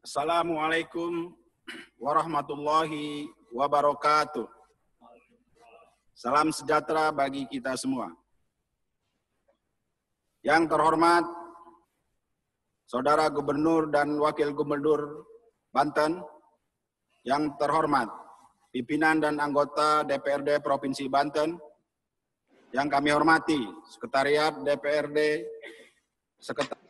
Assalamualaikum warahmatullahi wabarakatuh. Salam sejahtera bagi kita semua. Yang terhormat Saudara Gubernur dan Wakil Gubernur Banten, yang terhormat pimpinan dan anggota DPRD Provinsi Banten, yang kami hormati Sekretariat DPRD, Sekretariat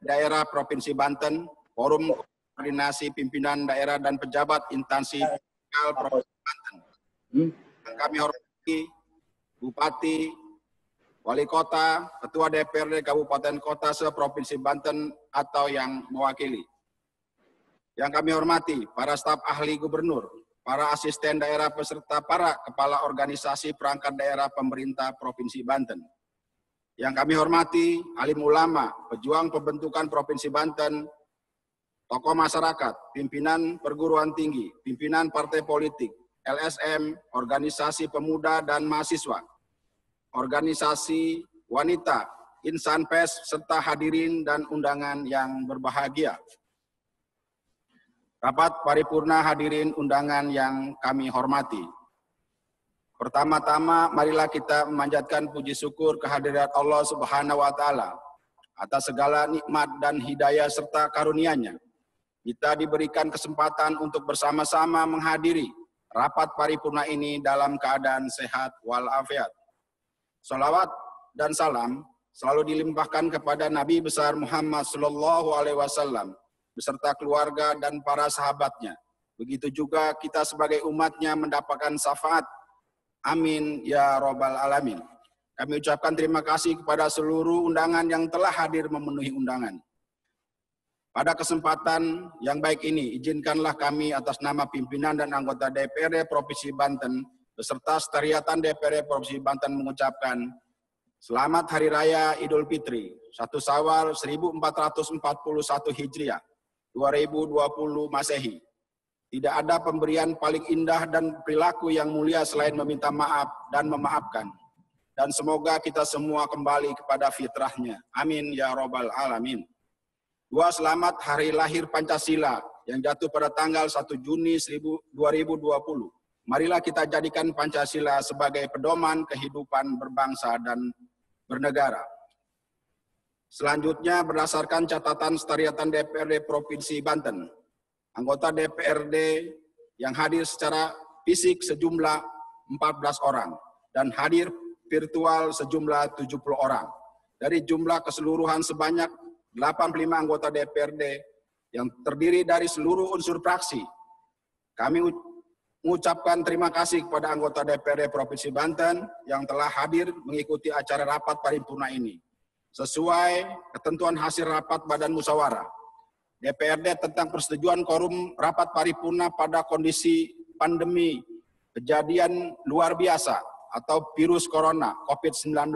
Daerah Provinsi Banten, Forum Koordinasi Pimpinan Daerah dan Pejabat Instansi Provinsi Banten. Yang kami hormati Bupati, Wali Kota, Ketua DPRD Kabupaten Kota se-Provinsi Banten atau yang mewakili. Yang kami hormati para staf ahli gubernur, para asisten daerah peserta para kepala organisasi perangkat daerah pemerintah Provinsi Banten. Yang kami hormati alim ulama, pejuang pembentukan Provinsi Banten, tokoh masyarakat, pimpinan perguruan tinggi, pimpinan partai politik, LSM, organisasi pemuda dan mahasiswa, organisasi wanita, insan pers, serta hadirin dan undangan yang berbahagia. Rapat paripurna hadirin undangan yang kami hormati. Pertama-tama, marilah kita memanjatkan puji syukur kehadirat Allah Subhanahu wa Ta'ala atas segala nikmat dan hidayah serta karunia-Nya. Kita diberikan kesempatan untuk bersama-sama menghadiri rapat paripurna ini dalam keadaan sehat walafiat. Salawat dan salam selalu dilimpahkan kepada Nabi besar Muhammad SAW beserta keluarga dan para sahabatnya. Begitu juga kita sebagai umatnya mendapatkan syafaat. Amin ya Rabbal Alamin. Kami ucapkan terima kasih kepada seluruh undangan yang telah hadir memenuhi undangan. Pada kesempatan yang baik ini, izinkanlah kami atas nama pimpinan dan anggota DPRD Provinsi Banten beserta sekretariatan DPRD Provinsi Banten mengucapkan Selamat Hari Raya Idul Fitri 1 Syawal 1441 Hijriah 2020 Masehi. Tidak ada pemberian paling indah dan perilaku yang mulia selain meminta maaf dan memaafkan. Dan semoga kita semua kembali kepada fitrahnya. Amin ya Rabbal Alamin. Selamat Hari Lahir Pancasila yang jatuh pada tanggal 1 Juni 2020. Marilah kita jadikan Pancasila sebagai pedoman kehidupan berbangsa dan bernegara. Selanjutnya berdasarkan catatan sekretariatan DPRD Provinsi Banten, anggota DPRD yang hadir secara fisik sejumlah 14 orang dan hadir virtual sejumlah 70 orang. Dari jumlah keseluruhan sebanyak 85 anggota DPRD yang terdiri dari seluruh unsur fraksi. Kami mengucapkan terima kasih kepada anggota DPRD Provinsi Banten yang telah hadir mengikuti acara rapat paripurna ini. Sesuai ketentuan hasil rapat Badan Musyawarah DPRD tentang persetujuan quorum rapat paripurna pada kondisi pandemi kejadian luar biasa atau virus corona COVID-19,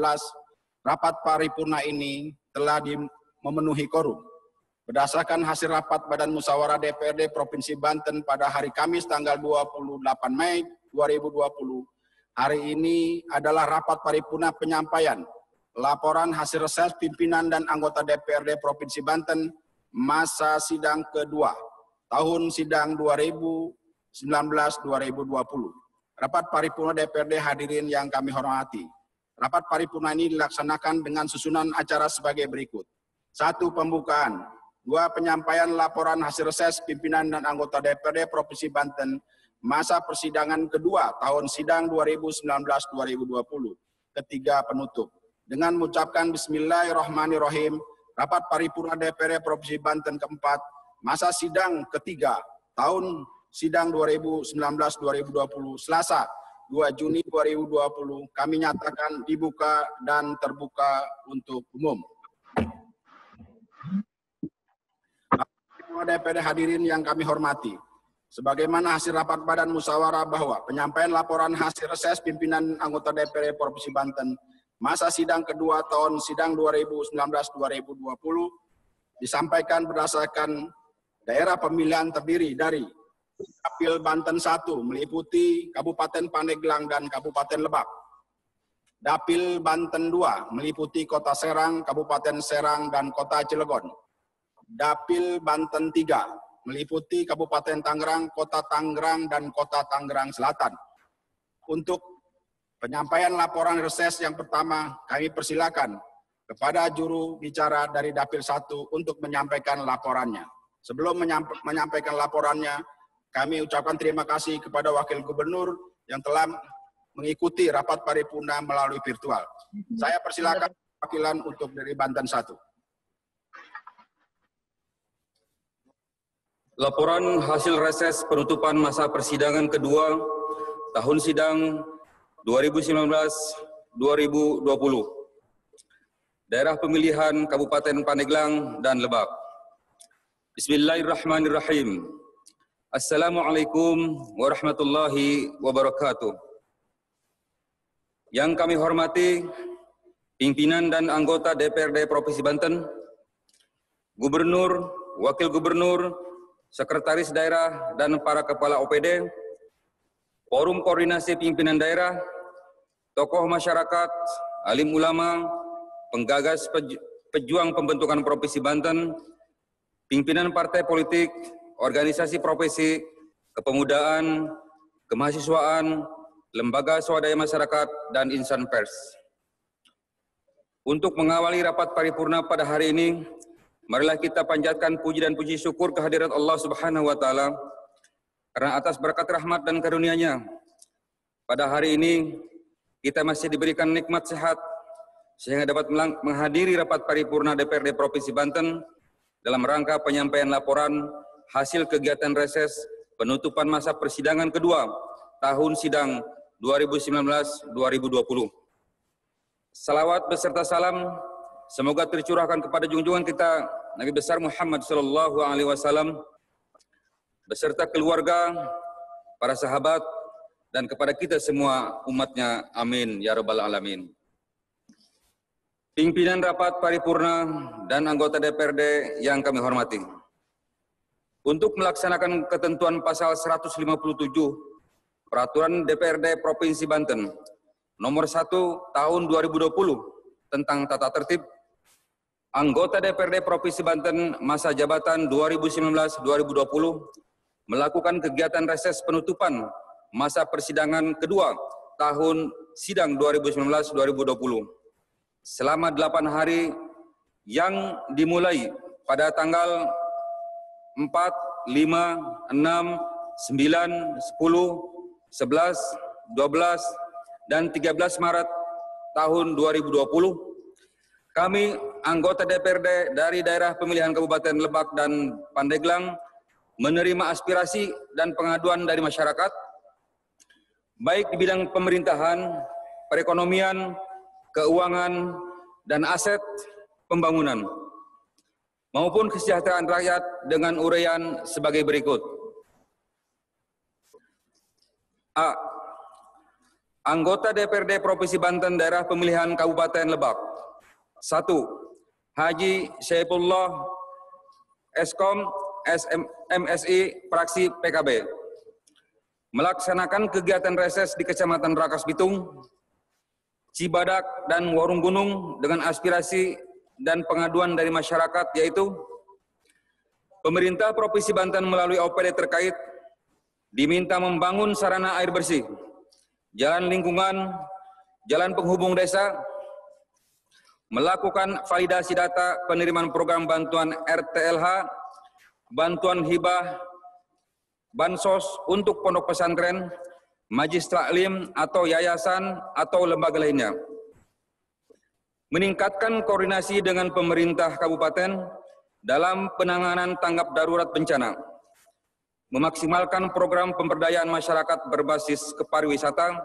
rapat paripurna ini telah memenuhi quorum. Berdasarkan hasil rapat Badan Musyawarah DPRD Provinsi Banten pada hari Kamis tanggal 28 Mei 2020, hari ini adalah rapat paripurna penyampaian laporan hasil reses pimpinan dan anggota DPRD Provinsi Banten masa sidang kedua tahun sidang 2019-2020. Rapat paripurna DPRD hadirin yang kami hormati. Rapat paripurna ini dilaksanakan dengan susunan acara sebagai berikut. 1. Pembukaan. 2. Penyampaian laporan hasil reses pimpinan dan anggota DPRD Provinsi Banten masa persidangan kedua tahun sidang 2019-2020. 3. Penutup. Dengan mengucapkan Bismillahirrahmanirrahim, rapat paripurna DPRD Provinsi Banten keempat masa sidang ketiga tahun sidang 2019-2020 Selasa 2 Juni 2020 kami nyatakan dibuka dan terbuka untuk umum. DPRD hadirin yang kami hormati, sebagaimana hasil rapat Badan Musyawarah bahwa penyampaian laporan hasil reses pimpinan anggota DPRD Provinsi Banten masa sidang kedua tahun sidang 2019-2020 disampaikan berdasarkan daerah pemilihan terdiri dari Dapil Banten 1 meliputi Kabupaten Pandeglang dan Kabupaten Lebak. Dapil Banten 2 meliputi Kota Serang, Kabupaten Serang, dan Kota Cilegon. Dapil Banten 3 meliputi Kabupaten Tangerang, Kota Tangerang, dan Kota Tangerang Selatan. Untuk penyampaian laporan reses yang pertama, kami persilakan kepada juru bicara dari Dapil 1 untuk menyampaikan laporannya. Sebelum menyampaikan laporannya, kami ucapkan terima kasih kepada Wakil Gubernur yang telah mengikuti rapat paripurna melalui virtual. Saya persilakan wakilan untuk dari Banten 1. Laporan hasil reses penutupan masa persidangan kedua tahun sidang 2019-2020. Daerah pemilihan Kabupaten Pandeglang dan Lebak. Bismillahirrahmanirrahim. Assalamualaikum warahmatullahi wabarakatuh. Yang kami hormati pimpinan dan anggota DPRD Provinsi Banten, Gubernur, Wakil Gubernur, Sekretaris Daerah, dan para Kepala OPD, Forum Koordinasi Pimpinan Daerah, tokoh masyarakat, alim ulama, penggagas pejuang pembentukan Provinsi Banten, pimpinan partai politik, organisasi profesi, kepemudaan, kemahasiswaan, lembaga swadaya masyarakat, dan insan pers. Untuk mengawali rapat paripurna pada hari ini, marilah kita panjatkan puji dan puji syukur kehadirat Allah Subhanahu wa Ta'ala karena atas berkat rahmat dan karunia-Nya. Pada hari ini kita masih diberikan nikmat sehat sehingga dapat menghadiri rapat paripurna DPRD Provinsi Banten dalam rangka penyampaian laporan hasil kegiatan reses penutupan masa persidangan kedua tahun sidang 2019-2020. Salawat beserta salam semoga tercurahkan kepada junjungan kita Nabi besar Muhammad sallallahu alaihi wasallam beserta keluarga, para sahabat, dan kepada kita semua umatnya. Amin ya rabbal alamin. Pimpinan rapat paripurna dan anggota DPRD yang kami hormati. Untuk melaksanakan ketentuan pasal 157 Peraturan DPRD Provinsi Banten Nomor 1 Tahun 2020 tentang tata tertib, anggota DPRD Provinsi Banten masa jabatan 2019-2020 melakukan kegiatan reses penutupan masa persidangan kedua tahun sidang 2019-2020 selama 8 hari yang dimulai pada tanggal 4, 5, 6, 9, 10, 11, 12, dan 13 Maret tahun 2020, kami anggota DPRD dari daerah pemilihan Kabupaten Lebak dan Pandeglang menerima aspirasi dan pengaduan dari masyarakat, baik di bidang pemerintahan, perekonomian, keuangan, dan aset pembangunan, maupun kesejahteraan rakyat dengan uraian sebagai berikut. A. Anggota DPRD Provinsi Banten daerah pemilihan Kabupaten Lebak. 1. Haji Syaifullah Eskom MSI fraksi PKB melaksanakan kegiatan reses di Kecamatan Rakas Bitung, Cibadak, dan Warung Gunung dengan aspirasi dan pengaduan dari masyarakat, yaitu pemerintah Provinsi Banten melalui OPD terkait diminta membangun sarana air bersih, jalan lingkungan, jalan penghubung desa, melakukan validasi data penerimaan program bantuan RTLH, bantuan hibah, bansos untuk pondok pesantren, majelis taklim atau yayasan atau lembaga lainnya. Meningkatkan koordinasi dengan pemerintah kabupaten dalam penanganan tanggap darurat bencana. Memaksimalkan program pemberdayaan masyarakat berbasis kepariwisata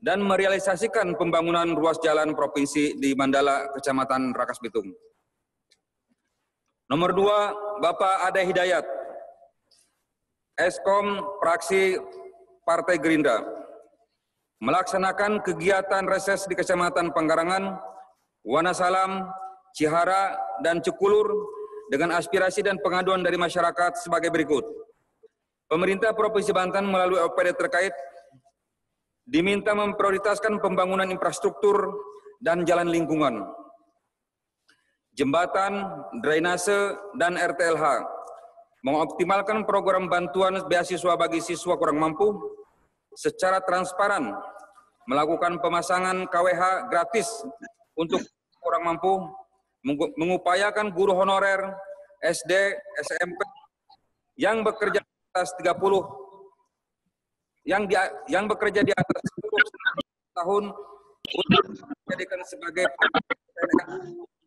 dan merealisasikan pembangunan ruas jalan provinsi di Mandala, Kecamatan Rakas Bitung. Nomor 2, Bapak Ade Hidayat, Eskom fraksi Partai Gerindra, melaksanakan kegiatan reses di Kecamatan Panggarangan, Wanasalam, Cihara, dan Cukulur dengan aspirasi dan pengaduan dari masyarakat sebagai berikut. Pemerintah Provinsi Banten melalui OPD terkait diminta memprioritaskan pembangunan infrastruktur dan jalan lingkungan, jembatan, drainase, dan RTLH, mengoptimalkan program bantuan beasiswa bagi siswa kurang mampu secara transparan, melakukan pemasangan KWH gratis untuk kurang mampu, mengupayakan guru honorer SD, SMP yang bekerja di atas 30 yang bekerja di atas 10 tahun untuk dijadikan sebagai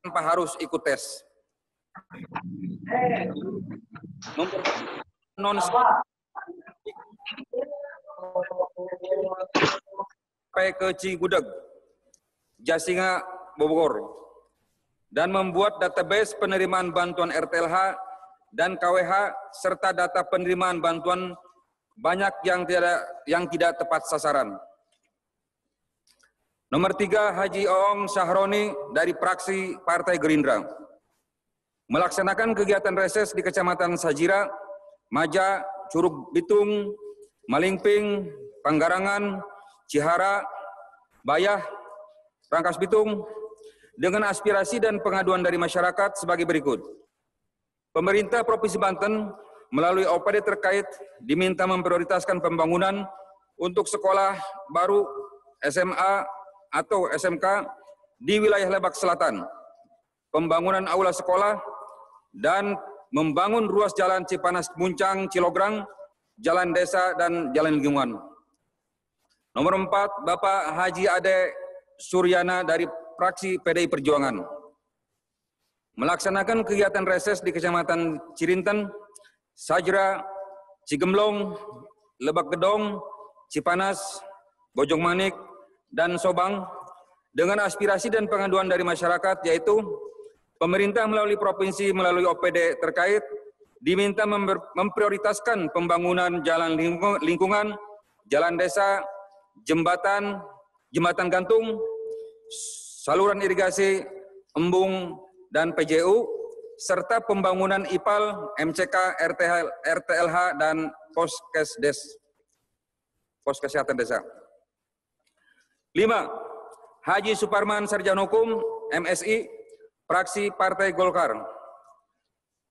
tanpa harus ikut tes. Non sampai ke Cigudeg, Jasinga, Bogor, dan membuat database penerimaan bantuan RTLH dan KWH serta data penerimaan bantuan banyak yang tidak tepat sasaran. Nomor 3, Haji Oong Syahroni dari fraksi Partai Gerindra melaksanakan kegiatan reses di Kecamatan Sajira, Maja, Curug Bitung, Malingping, Panggarangan, Cihara, Bayah, Rangkas Bitung dengan aspirasi dan pengaduan dari masyarakat sebagai berikut. Pemerintah Provinsi Banten melalui OPD terkait diminta memprioritaskan pembangunan untuk sekolah baru SMA atau SMK di wilayah Lebak Selatan, pembangunan aula sekolah, dan membangun ruas jalan Cipanas Muncang Cilograng, jalan desa, dan jalan lingkungan. Nomor 4, Bapak Haji Ade Suryana dari fraksi PDI Perjuangan melaksanakan kegiatan reses di Kecamatan Cirinten, Sajra, Cigemblong, Lebak Gedong, Cipanas, Bojongmanik, dan Sobang dengan aspirasi dan pengaduan dari masyarakat, yaitu pemerintah melalui provinsi melalui OPD terkait diminta memprioritaskan pembangunan jalan lingkungan, jalan desa, jembatan gantung, saluran irigasi, embung, dan PJU, serta pembangunan IPAL, MCK, RTLH, dan pos kesehatan desa. 5. Haji Suparman Sarjana Hukum, MSI, fraksi Partai Golkar,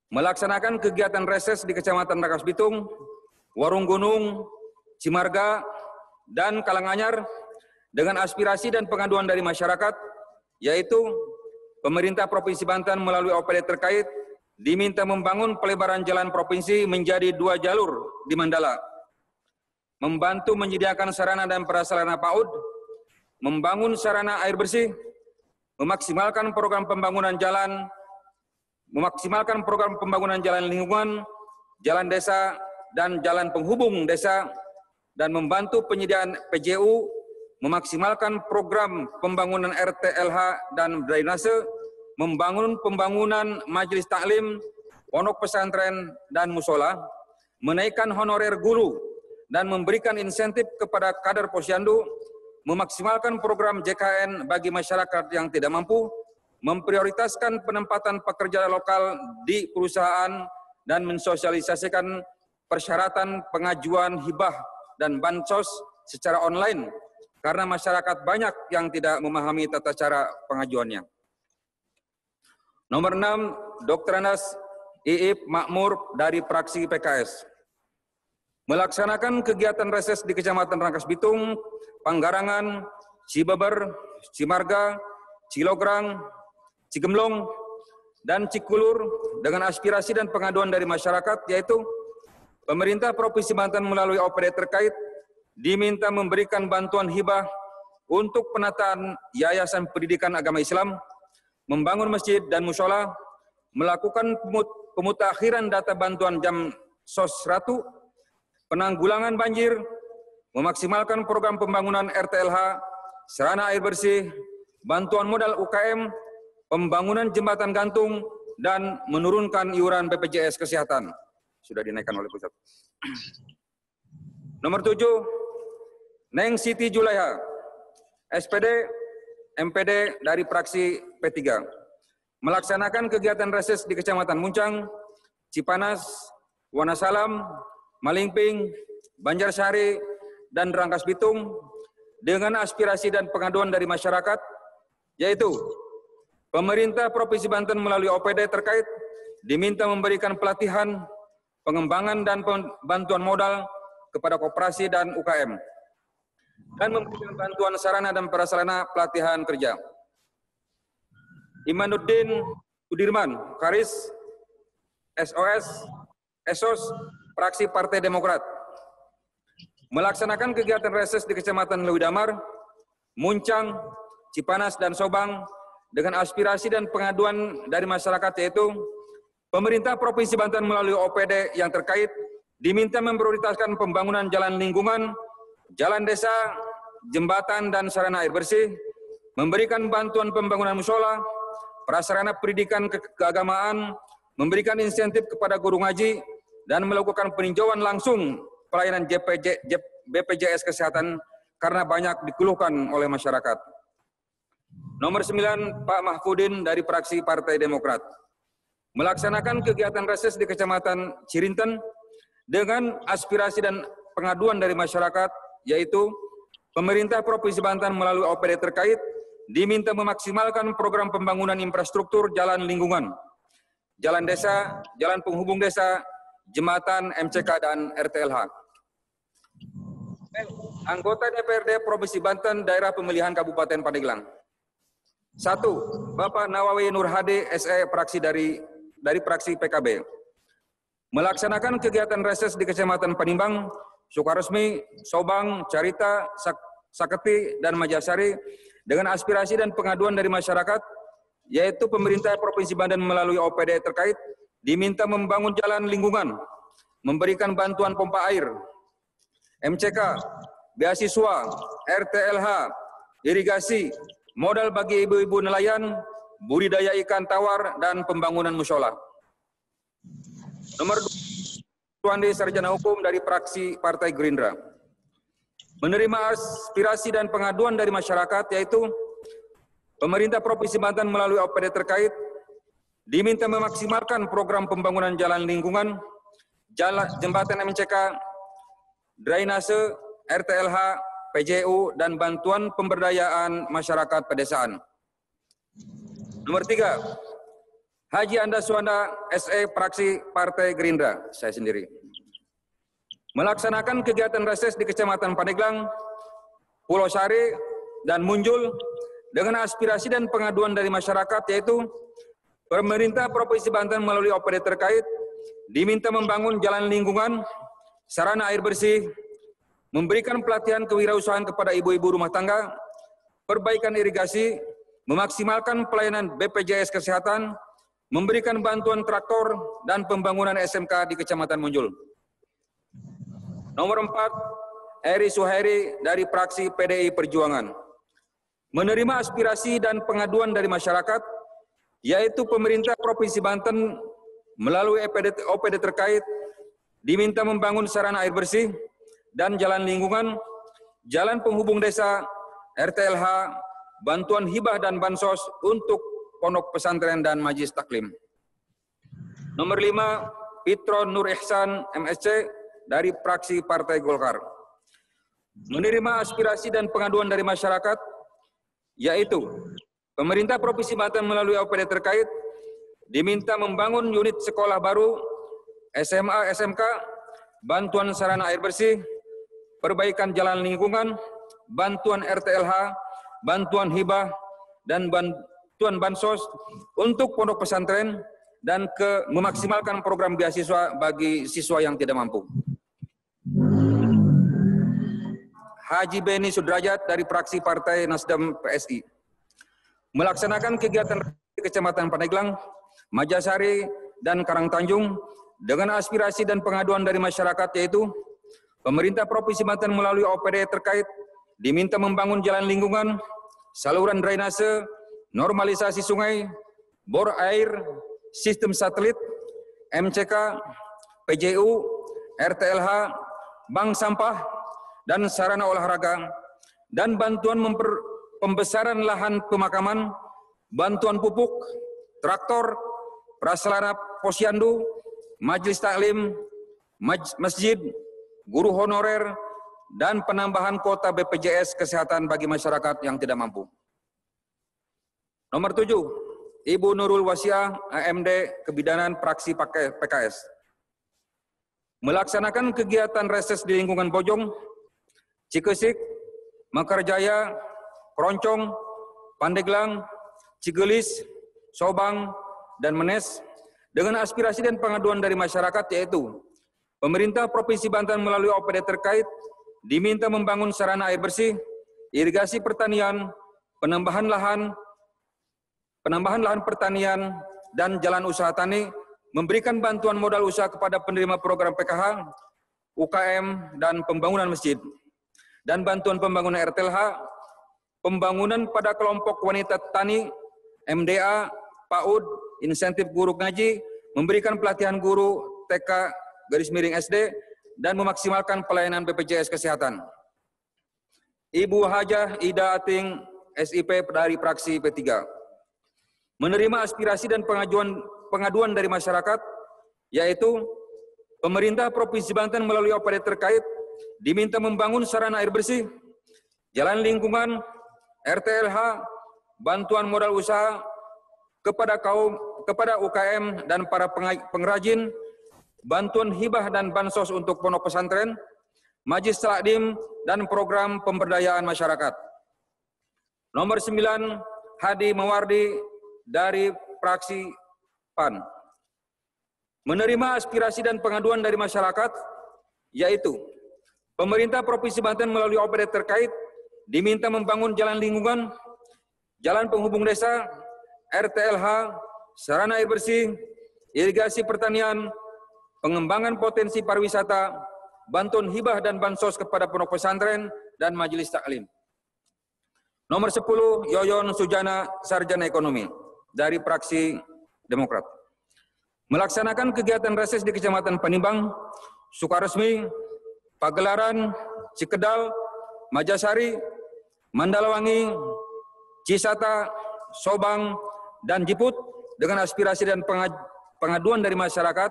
melaksanakan kegiatan reses di Kecamatan Rangkas Bitung, Warung Gunung, Cimarga, dan Kalanganyar dengan aspirasi dan pengaduan dari masyarakat, yaitu pemerintah Provinsi Banten melalui OPD terkait diminta membangun pelebaran jalan provinsi menjadi 2 jalur di Mandala, membantu menyediakan sarana dan prasarana PAUD, membangun sarana air bersih, memaksimalkan program pembangunan jalan lingkungan, jalan desa, dan jalan penghubung desa, dan membantu penyediaan PJU, memaksimalkan program pembangunan RTLH dan drainase, membangun pembangunan majelis taklim, pondok pesantren, dan musola, menaikkan honorer guru, dan memberikan insentif kepada kader posyandu, memaksimalkan program JKN bagi masyarakat yang tidak mampu, memprioritaskan penempatan pekerja lokal di perusahaan, dan mensosialisasikan persyaratan pengajuan hibah dan bansos secara online karena masyarakat banyak yang tidak memahami tata cara pengajuannya. Nomor 6, Dr. Anas Iip Makmur dari fraksi PKS melaksanakan kegiatan reses di Kecamatan Rangkas Bitung, Panggarangan, Cibeber, Cimarga, Cilograng, Cigemblong, dan Cikulur dengan aspirasi dan pengaduan dari masyarakat, yaitu pemerintah Provinsi Banten melalui OPD terkait diminta memberikan bantuan hibah untuk penataan Yayasan Pendidikan Agama Islam, membangun masjid dan musola, melakukan pemutakhiran data bantuan jam SOS Ratu, penanggulangan banjir, memaksimalkan program pembangunan RTLH, sarana air bersih, bantuan modal UKM, pembangunan jembatan gantung, dan menurunkan iuran BPJS Kesehatan. Sudah dinaikkan oleh pusat. Nomor 7, Neng Siti Julaiha, SPD, MPD dari fraksi P3, melaksanakan kegiatan reses di Kecamatan Muncang, Cipanas, Wonosalam, Malingping, Banjarsari, dan Rangkas Bitung dengan aspirasi dan pengaduan dari masyarakat, yaitu pemerintah Provinsi Banten melalui OPD terkait diminta memberikan pelatihan pengembangan dan bantuan modal kepada koperasi dan UKM, dan memberikan bantuan sarana dan prasarana pelatihan kerja. Imanuddin Sudirman, Karis, SOS, fraksi Partai Demokrat, melaksanakan kegiatan reses di Kecamatan Lewi Damar, Muncang, Cipanas, dan Sobang dengan aspirasi dan pengaduan dari masyarakat, yaitu pemerintah Provinsi Banten melalui OPD yang terkait diminta memprioritaskan pembangunan jalan lingkungan, jalan desa, jembatan, dan sarana air bersih, memberikan bantuan pembangunan musola, prasarana pendidikan keagamaan, memberikan insentif kepada guru ngaji, dan melakukan peninjauan langsung pelayanan BPJS Kesehatan karena banyak dikeluhkan oleh masyarakat. Nomor 9, Pak Mahfudin dari fraksi Partai Demokrat, melaksanakan kegiatan reses di Kecamatan Cirinten dengan aspirasi dan pengaduan dari masyarakat, yaitu pemerintah Provinsi Banten melalui OPD terkait diminta memaksimalkan program pembangunan infrastruktur jalan lingkungan, jalan desa, jalan penghubung desa, jembatan, MCK, dan RTLH. Anggota DPRD Provinsi Banten Daerah Pemilihan Kabupaten Pandeglang. 1. Bapak Nawawi Nur Hadi, SE, fraksi dari fraksi PKB, melaksanakan kegiatan reses di Kecamatan Panimbang, Sukaresmi, Sobang, Carita, Saketi, dan Majasari dengan aspirasi dan pengaduan dari masyarakat, yaitu pemerintah Provinsi Banten melalui OPD terkait diminta membangun jalan lingkungan, memberikan bantuan pompa air, MCK, beasiswa, RTLH, irigasi, modal bagi ibu-ibu nelayan, budidaya ikan tawar, dan pembangunan musola. Nomor 2, Tuandi Sarjana Hukum dari fraksi Partai Gerindra, menerima aspirasi dan pengaduan dari masyarakat, yaitu pemerintah Provinsi Banten melalui OPD terkait diminta memaksimalkan program pembangunan jalan lingkungan, jembatan MCK, drainase, RTLH, PJU, dan bantuan pemberdayaan masyarakat pedesaan. Nomor 3, Haji Anda Suwanda, SE, fraksi Partai Gerindra, saya sendiri, melaksanakan kegiatan reses di Kecamatan Pandeglang, Pulau Sari, dan Munjul dengan aspirasi dan pengaduan dari masyarakat, yaitu pemerintah Provinsi Banten melalui OPD terkait diminta membangun jalan lingkungan, sarana air bersih, memberikan pelatihan kewirausahaan kepada ibu-ibu rumah tangga, perbaikan irigasi, memaksimalkan pelayanan BPJS Kesehatan, memberikan bantuan traktor, dan pembangunan SMK di Kecamatan Munjul. Nomor 4, Eri Suhairi dari fraksi PDI Perjuangan, menerima aspirasi dan pengaduan dari masyarakat, yaitu pemerintah Provinsi Banten melalui OPD terkait diminta membangun sarana air bersih dan jalan lingkungan, jalan penghubung desa, RTLH, bantuan hibah dan bansos untuk pondok pesantren dan majelis taklim. Nomor 5, Pitron Nur Ihsan, MSC, dari fraksi Partai Golkar, menerima aspirasi dan pengaduan dari masyarakat, yaitu pemerintah Provinsi Banten melalui OPD terkait diminta membangun unit sekolah baru, SMA, SMK, bantuan sarana air bersih, perbaikan jalan lingkungan, bantuan RTLH, bantuan hibah, dan bantuan bansos untuk pondok pesantren, dan memaksimalkan program beasiswa bagi siswa yang tidak mampu. Haji Beni Sudrajat dari fraksi Partai Nasdem PSI, melaksanakan kegiatan di Kecamatan Pandeglang, Majasari, dan Karangtanjung dengan aspirasi dan pengaduan dari masyarakat, yaitu pemerintah Provinsi Banten melalui OPD terkait diminta membangun jalan lingkungan, saluran drainase, normalisasi sungai, bor air, sistem satelit, MCK, PJU, RTLH, bank sampah, dan sarana olahraga, dan bantuan pembesaran lahan pemakaman, bantuan pupuk, traktor, prasarana posyandu, majelis taklim, masjid, guru honorer, dan penambahan kuota BPJS Kesehatan bagi masyarakat yang tidak mampu. Nomor 7, Ibu Nurul Wasiah, AMD, Kebidanan, fraksi PKS, melaksanakan kegiatan reses di lingkungan Bojong, Cikesik, Mekarjaya, Keroncong, Pandeglang, Cigelis, Sobang, dan Menes dengan aspirasi dan pengaduan dari masyarakat, yaitu pemerintah Provinsi Banten melalui OPD terkait diminta membangun sarana air bersih, irigasi pertanian, penambahan lahan pertanian, dan jalan usaha tani, memberikan bantuan modal usaha kepada penerima program PKH, UKM, dan pembangunan masjid, dan bantuan pembangunan RTLH, pembangunan pada kelompok wanita tani, MDA, PAUD, insentif guru ngaji, memberikan pelatihan guru TK _SD, dan memaksimalkan pelayanan BPJS Kesehatan. Ibu Hajah Ida Ating, SIP dari fraksi P3, menerima aspirasi dan pengaduan dari masyarakat, yaitu pemerintah Provinsi Banten melalui OPD terkait diminta membangun sarana air bersih, jalan lingkungan, RTLH, bantuan modal usaha kepada UKM dan para pengrajin, bantuan hibah dan bansos untuk pondok pesantren, majlis taklim, dan program pemberdayaan masyarakat. Nomor 9, Hadi Mawardi dari fraksi PAN, menerima aspirasi dan pengaduan dari masyarakat, yaitu pemerintah Provinsi Banten melalui OPD terkait diminta membangun jalan lingkungan, jalan penghubung desa, RTLH, sarana air bersih, irigasi pertanian, pengembangan potensi pariwisata, bantuan hibah dan bansos kepada pondok pesantren, dan majelis taklim. Nomor 10, Yoyon Sujana, sarjana ekonomi dari fraksi Demokrat, melaksanakan kegiatan reses di Kecamatan Panimbang, Sukaresmi, Pagelaran, Cikedal, Majasari, Mandalawangi, Cisata, Sobang, dan Jiput dengan aspirasi dan pengaduan dari masyarakat.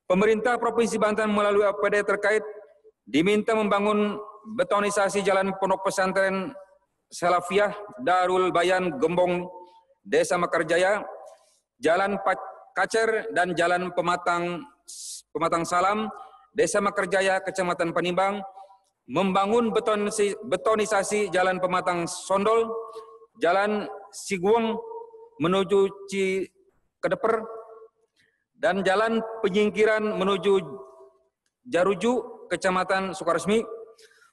Pemerintah Provinsi Banten melalui OPD terkait diminta membangun betonisasi jalan pondok pesantren Salafiyah Darul Bayan Gembong, Desa Mekarjaya, Jalan Kacer, dan Jalan Pematang Salam, Desa Mekarjaya, Kecamatan Panimbang, membangun betonisasi Jalan Pematang Sondol, Jalan Siguang menuju Cikedeper, dan Jalan Penyingkiran menuju Jaruju, Kecamatan Sukaresmi,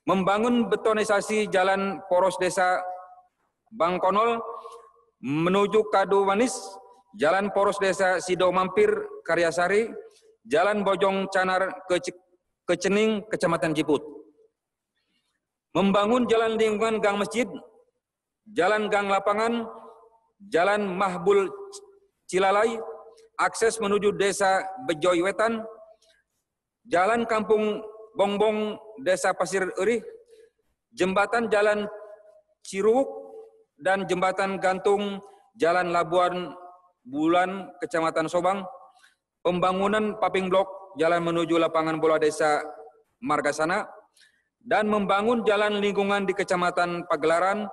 membangun betonisasi Jalan Poros Desa Bangkonol menuju Kadu Manis, Jalan Poros Desa Sido Mampir, Karyasari, Jalan Bojong Canar ke Cening, Kecamatan Jiput. Membangun jalan lingkungan gang masjid, jalan gang lapangan, jalan Mahbul Cilalai, akses menuju Desa Bejoy Wetan, jalan Kampung Bongbong, Desa Pasir Urih, jembatan Jalan Ciruuk, dan jembatan gantung Jalan Labuan Bulan, Kecamatan Sobang, pembangunan paving blok jalan menuju lapangan bola Desa Margasana, dan membangun jalan lingkungan di Kecamatan Pagelaran,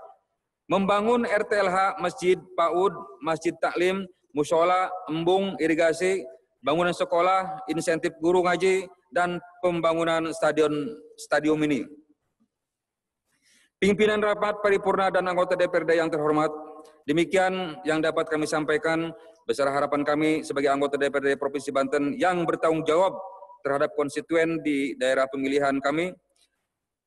membangun RTLH, Masjid, PAUD, Masjid Taklim, Musola, Embung, irigasi, bangunan sekolah, insentif guru ngaji, dan pembangunan stadion ini. Pimpinan rapat paripurna dan anggota DPRD yang terhormat, demikian yang dapat kami sampaikan besar harapan kami sebagai anggota DPRD Provinsi Banten yang bertanggung jawab terhadap konstituen di daerah pemilihan kami.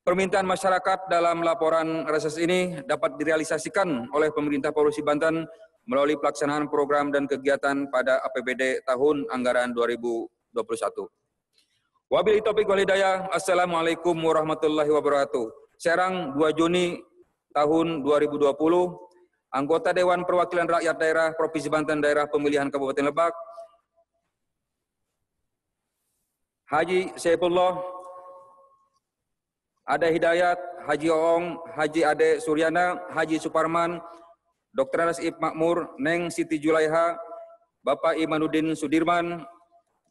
Permintaan masyarakat dalam laporan reses ini dapat direalisasikan oleh pemerintah Provinsi Banten melalui pelaksanaan program dan kegiatan pada APBD tahun anggaran 2021. Wabillahi taufiq wal hidayah. Assalamualaikum warahmatullahi wabarakatuh. Serang 2 Juni tahun 2020, anggota Dewan Perwakilan Rakyat Daerah Provinsi Banten Daerah Pemilihan Kabupaten Lebak, Haji Saifullah, Ade Hidayat, Haji Oong, Haji Ade Suryana, Haji Suparman, Dr. Anas Makmur, Neng Siti Julaiha, Bapak Imanuddin Sudirman,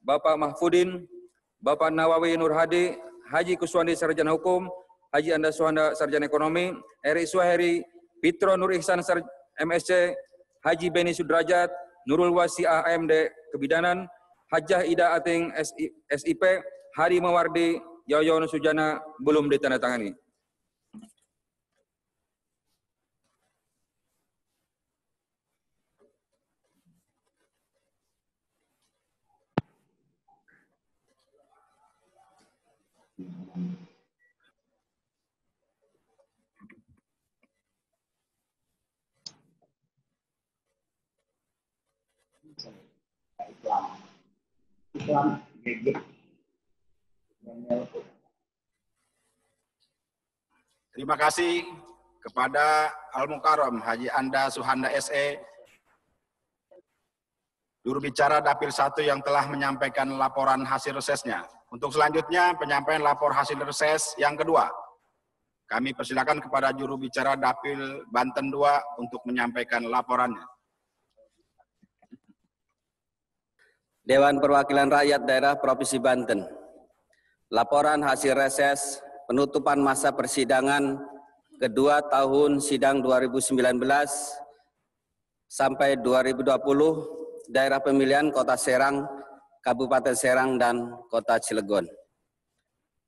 Bapak Mahfudin, Bapak Nawawi Nur Hadi, Haji Kuswandi Sarjana Hukum, Haji Anda Suhanda Sarjana Ekonomi, Eri Suheri, Fitro Nur Ihsan MSc, Haji Beni Sudrajat, Nurul Wasi AMD Kebidanan, Hajah Ida Ating SIP Hari Mawardi Yoyono Sujana belum ditandatangani. Terima kasih kepada Al-Mukarram Haji Anda Suhanda SE, juru bicara Dapil 1 yang telah menyampaikan laporan hasil resesnya. Untuk selanjutnya penyampaian lapor hasil reses yang kedua. Kami persilakan kepada juru bicara Dapil Banten 2 untuk menyampaikan laporannya. Dewan Perwakilan Rakyat Daerah Provinsi Banten. Laporan hasil reses penutupan masa persidangan kedua tahun sidang 2019 sampai 2020 daerah pemilihan Kota Serang, Kabupaten Serang, dan Kota Cilegon.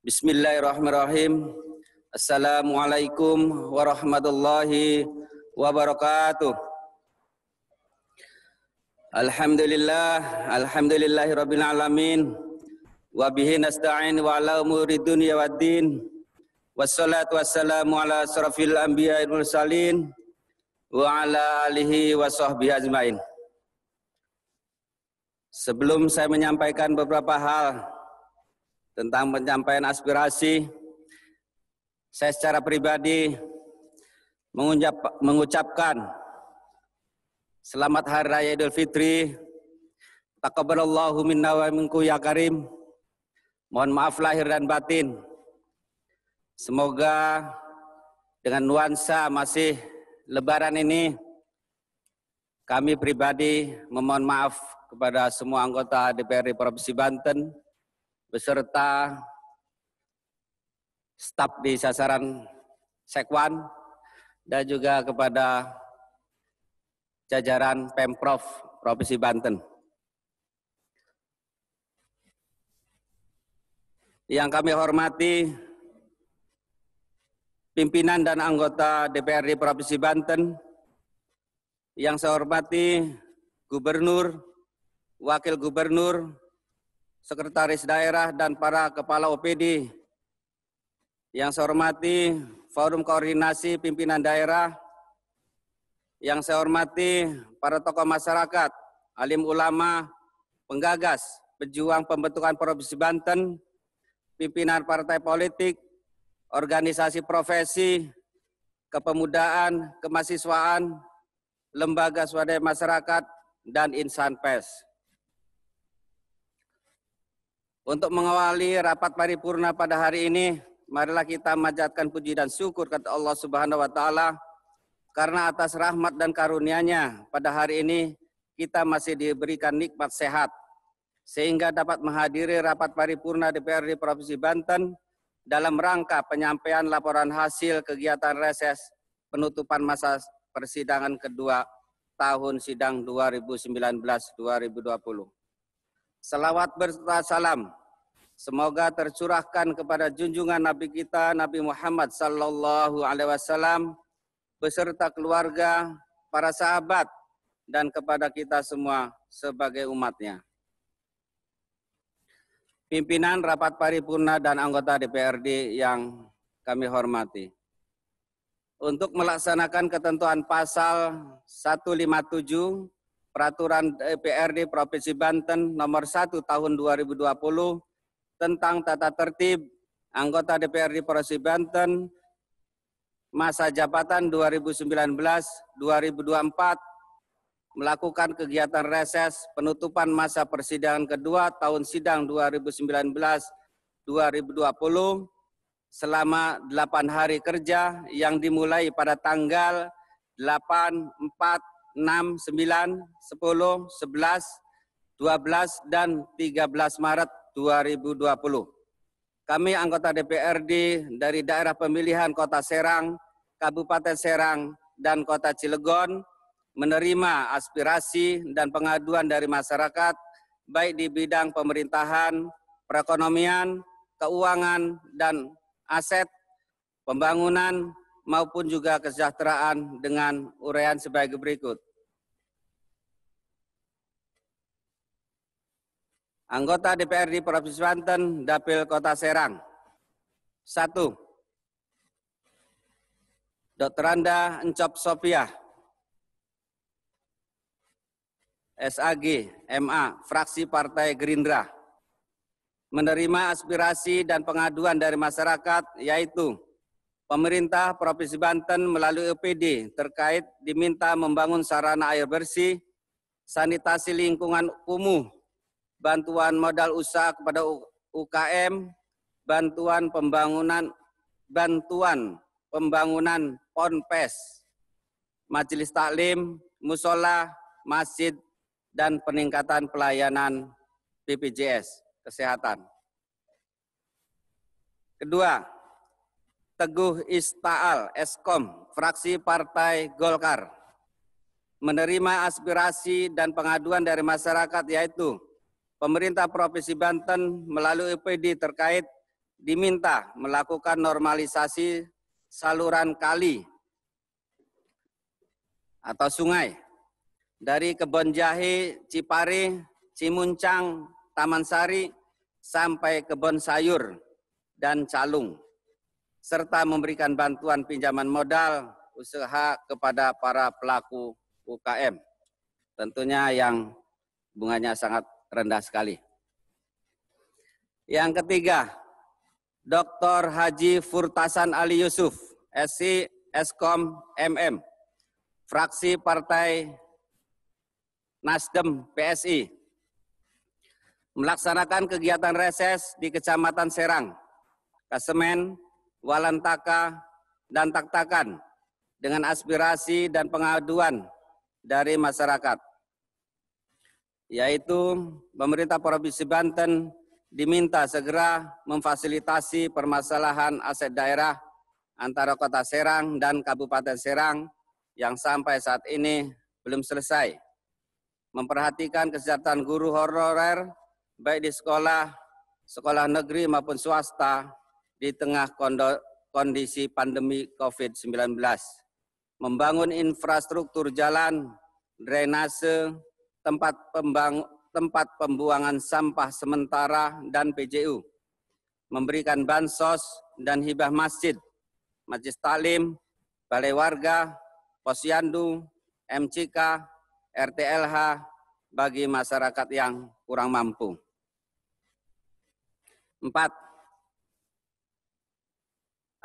Bismillahirrahmanirrahim. Assalamualaikum warahmatullahi wabarakatuh. Alhamdulillahirabbil alamin. Wa bihi nasta'in wa ala umuri dunya waddin. Wassalatu wassalamu ala asrafil anbiya'i wal mursalin wa ala alihi wa sahbihi ajmain. Sebelum saya menyampaikan beberapa hal tentang penyampaian aspirasi, saya secara pribadi mengucapkan selamat Hari Raya Idul Fitri. Taqabbalallahu minna wa minkum ya karim. Mohon maaf lahir dan batin. Semoga dengan nuansa masih Lebaran ini, kami pribadi memohon maaf kepada semua anggota DPRD Provinsi Banten beserta staf di sasaran Sekwan dan juga kepada jajaran Pemprov Provinsi Banten. Yang kami hormati pimpinan dan anggota DPRD Provinsi Banten, yang saya hormati Gubernur, Wakil Gubernur, Sekretaris Daerah, dan para Kepala OPD. Yang saya hormati Forum Koordinasi Pimpinan Daerah, yang saya hormati para tokoh masyarakat, alim ulama, penggagas, pejuang pembentukan Provinsi Banten, pimpinan partai politik, organisasi profesi, kepemudaan, kemahasiswaan, lembaga swadaya masyarakat, dan insan pers. Untuk mengawali rapat paripurna pada hari ini, marilah kita manjatkan puji dan syukur kepada Allah Subhanahu wa Ta'ala, karena atas rahmat dan karunia-Nya pada hari ini kita masih diberikan nikmat sehat, sehingga dapat menghadiri rapat paripurna DPRD Provinsi Banten dalam rangka penyampaian laporan hasil kegiatan reses penutupan masa persidangan kedua tahun sidang 2019-2020. Salawat berserta salam semoga tercurahkan kepada junjungan Nabi kita Nabi Muhammad sallallahu alaihi wasallam beserta keluarga, para sahabat, dan kepada kita semua sebagai umatnya. Pimpinan rapat paripurna dan anggota DPRD yang kami hormati. Untuk melaksanakan ketentuan pasal 157 Peraturan DPRD Provinsi Banten nomor 1 tahun 2020 tentang tata tertib anggota DPRD Provinsi Banten masa jabatan 2019-2024 melakukan kegiatan reses penutupan masa persidangan kedua tahun sidang 2019-2020 selama 8 hari kerja yang dimulai pada tanggal 8, 4, 6, 9, 10, 11, 12, dan 13 Maret 2020. Kami anggota DPRD dari daerah pemilihan Kota Serang, Kabupaten Serang, dan Kota Cilegon menerima aspirasi dan pengaduan dari masyarakat baik di bidang pemerintahan, perekonomian, keuangan, dan aset, pembangunan, maupun juga kesejahteraan dengan uraian sebagai berikut. Anggota DPRD Provinsi Banten, Dapil Kota Serang. 1. Dr. Anda Encop Sopiah, SAG, MA, fraksi Partai Gerindra, menerima aspirasi dan pengaduan dari masyarakat, yaitu pemerintah Provinsi Banten melalui EPD terkait diminta membangun sarana air bersih, sanitasi lingkungan kumuh, bantuan modal usaha kepada UKM, bantuan pembangunan ponpes, majelis taklim, musola, masjid, dan peningkatan pelayanan BPJS Kesehatan. Kedua, Teguh Istaal, Eskom, fraksi Partai Golkar, menerima aspirasi dan pengaduan dari masyarakat, yaitu pemerintah Provinsi Banten melalui EPD terkait diminta melakukan normalisasi saluran kali atau sungai dari Kebon Jahe, Cipare, Cimuncang, Taman Sari, sampai Kebon Sayur dan Calung, serta memberikan bantuan pinjaman modal usaha kepada para pelaku UKM. Tentunya yang bunganya sangat rendah sekali. Yang ketiga, Dr. Haji Furtasan Ali Yusuf, SC, Eskom, MM, fraksi Partai Nasdem, PSI, melaksanakan kegiatan reses di Kecamatan Serang, Kasemen, Walantaka, dan Taktakan dengan aspirasi dan pengaduan dari masyarakat, yaitu pemerintah Provinsi Banten diminta segera memfasilitasi permasalahan aset daerah antara Kota Serang dan Kabupaten Serang yang sampai saat ini belum selesai. Memperhatikan kesejahteraan guru honorer baik di sekolah negeri maupun swasta di tengah kondisi pandemi COVID-19. Membangun infrastruktur jalan, drainase, tempat pembuangan sampah sementara dan PJU, memberikan bansos dan hibah masjid, majelis taklim, balai warga, posyandu, MCK, RTLH bagi masyarakat yang kurang mampu. 4.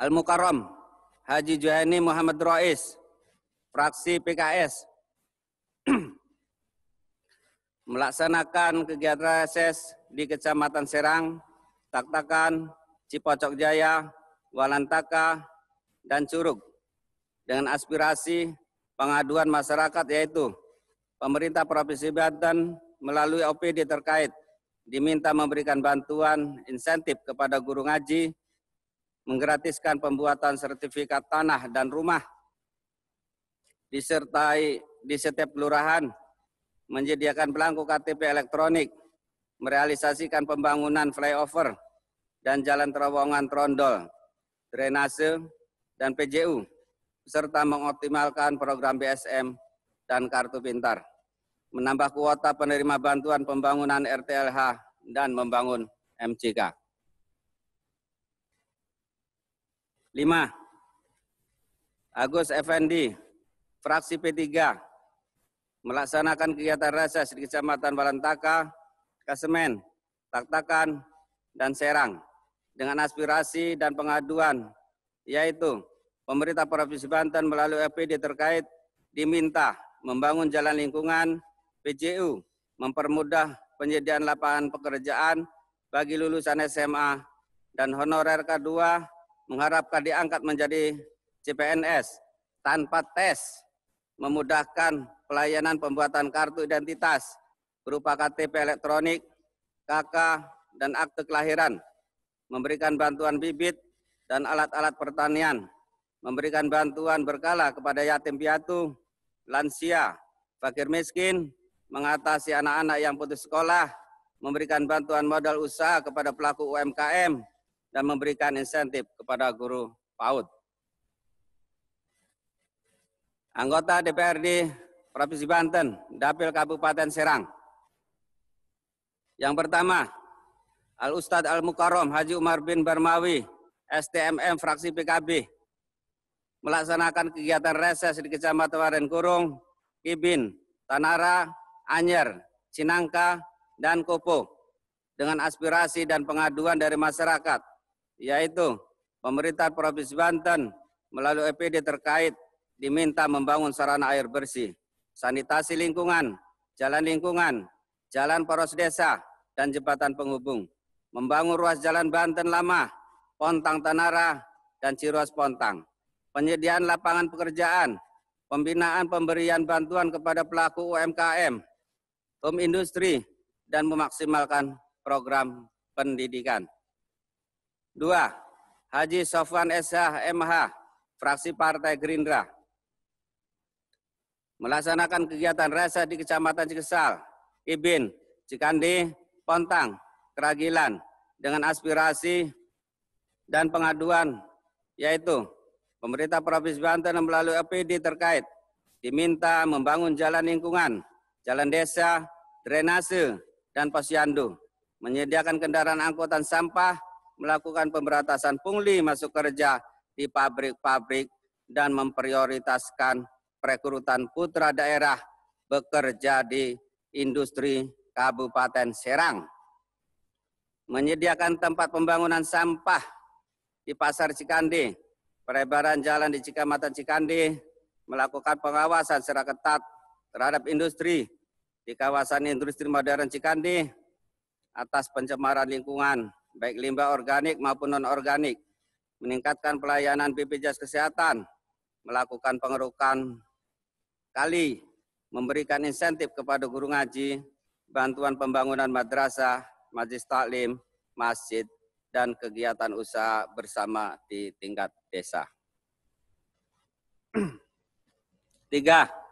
Al-Mukarram Haji Juhaini Muhammad Rois, fraksi PKS, melaksanakan kegiatan reses di Kecamatan Serang, Taktakan, Cipocok Jaya, Walantaka, dan Curug dengan aspirasi pengaduan masyarakat, yaitu pemerintah Provinsi Banten melalui OPD terkait diminta memberikan bantuan insentif kepada guru ngaji, menggratiskan pembuatan sertifikat tanah dan rumah, disertai di setiap kelurahan, menyediakan belangko KTP elektronik, merealisasikan pembangunan flyover dan jalan terowongan trondol, drainase, dan PJU, serta mengoptimalkan program BSM dan Kartu Pintar, menambah kuota penerima bantuan pembangunan RTLH, dan membangun MCK. 5. Agus Effendi, fraksi P3, melaksanakan kegiatan reses di Kecamatan Walantaka, Kasemen, Taktakan, dan Serang dengan aspirasi dan pengaduan, yaitu pemerintah Provinsi Banten melalui EPD terkait diminta membangun jalan lingkungan, PJU, mempermudah penyediaan lapangan pekerjaan bagi lulusan SMA dan honorer K2, mengharapkan diangkat menjadi CPNS tanpa tes, memudahkan pelayanan pembuatan kartu identitas berupa KTP elektronik, KK, dan akte kelahiran, memberikan bantuan bibit dan alat-alat pertanian, memberikan bantuan berkala kepada yatim piatu, lansia, fakir miskin, mengatasi anak-anak yang putus sekolah, memberikan bantuan modal usaha kepada pelaku UMKM, dan memberikan insentif kepada guru PAUD. Anggota DPRD Provinsi Banten, Dapil Kabupaten Serang. Yang pertama, Al-Ustadz Al-Mukarram Haji Umar bin Barmawi, STMM fraksi PKB, melaksanakan kegiatan reses di Kecamatan Warenkurung, Kibin, Tanara, Anyer, Cinangka, dan Kopo dengan aspirasi dan pengaduan dari masyarakat, yaitu pemerintah Provinsi Banten melalui EPD terkait diminta membangun sarana air bersih, sanitasi lingkungan, jalan poros desa, dan jembatan penghubung, membangun ruas jalan Banten Lama, Pontang Tanara, dan Ciruas Pontang, penyediaan lapangan pekerjaan, pembinaan pemberian bantuan kepada pelaku UMKM, home industri, dan memaksimalkan program pendidikan. 2. Haji Sofwan SH MH, fraksi Partai Gerindra, melaksanakan kegiatan reses di Kecamatan Cikesal, Ibin, Cikande, Pontang, Keragilan dengan aspirasi dan pengaduan, yaitu pemerintah Provinsi Banten melalui APD terkait diminta membangun jalan lingkungan, jalan desa, drainase, dan posyandu, menyediakan kendaraan angkutan sampah, melakukan pemberantasan pungli masuk kerja di pabrik-pabrik, dan memprioritaskan perekrutan putra daerah bekerja di industri Kabupaten Serang, menyediakan tempat pembangunan sampah di Pasar Cikande, pelebaran jalan di Kecamatan Cikande, melakukan pengawasan secara ketat terhadap industri di kawasan industri modern Cikande atas pencemaran lingkungan, baik limbah organik maupun non-organik, meningkatkan pelayanan BPJS Kesehatan, melakukan pengerukan kali, memberikan insentif kepada guru ngaji, bantuan pembangunan madrasah, majelis taklim, masjid, dan kegiatan usaha bersama di tingkat desa. 3.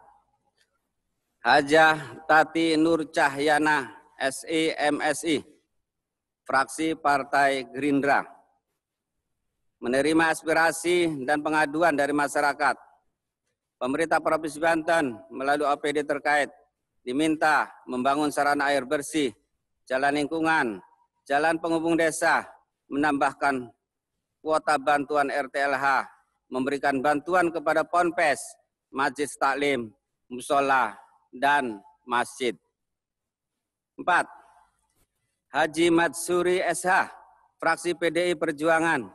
Hajah Tati Nur Cahyana, SI MSI, fraksi Partai Gerindra, menerima aspirasi dan pengaduan dari masyarakat. Pemerintah Provinsi Banten melalui APD terkait diminta membangun sarana air bersih, jalan lingkungan, jalan penghubung desa, menambahkan kuota bantuan RTLH, memberikan bantuan kepada ponpes, majelis taklim, musola, dan masjid. 4. Haji Matsuri SH, fraksi PDI Perjuangan,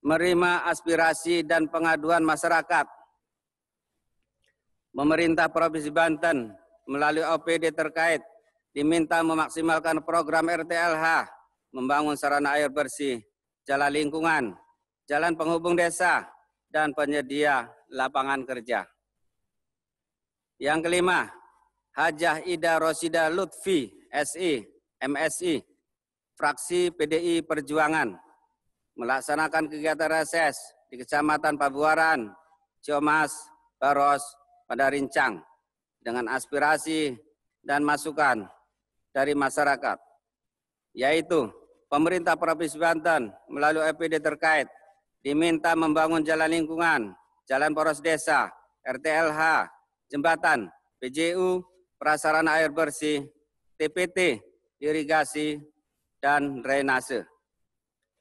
menerima aspirasi dan pengaduan masyarakat. Pemerintah Provinsi Banten melalui OPD terkait diminta memaksimalkan program RTLH, membangun sarana air bersih, jalan lingkungan, jalan penghubung desa, dan penyedia lapangan kerja. Yang kelima, Hajah Ida Rosida Lutfi, SI, MSI, fraksi PDI Perjuangan, melaksanakan kegiatan reses di Kecamatan Pabuaran, Ciomas, Baros, pada Rincang, dengan aspirasi dan masukan dari masyarakat, yaitu pemerintah Provinsi Banten melalui EPD terkait diminta membangun jalan lingkungan, jalan poros desa, RTLH, jembatan, PJU, prasarana air bersih, TPT, irigasi, dan drainase.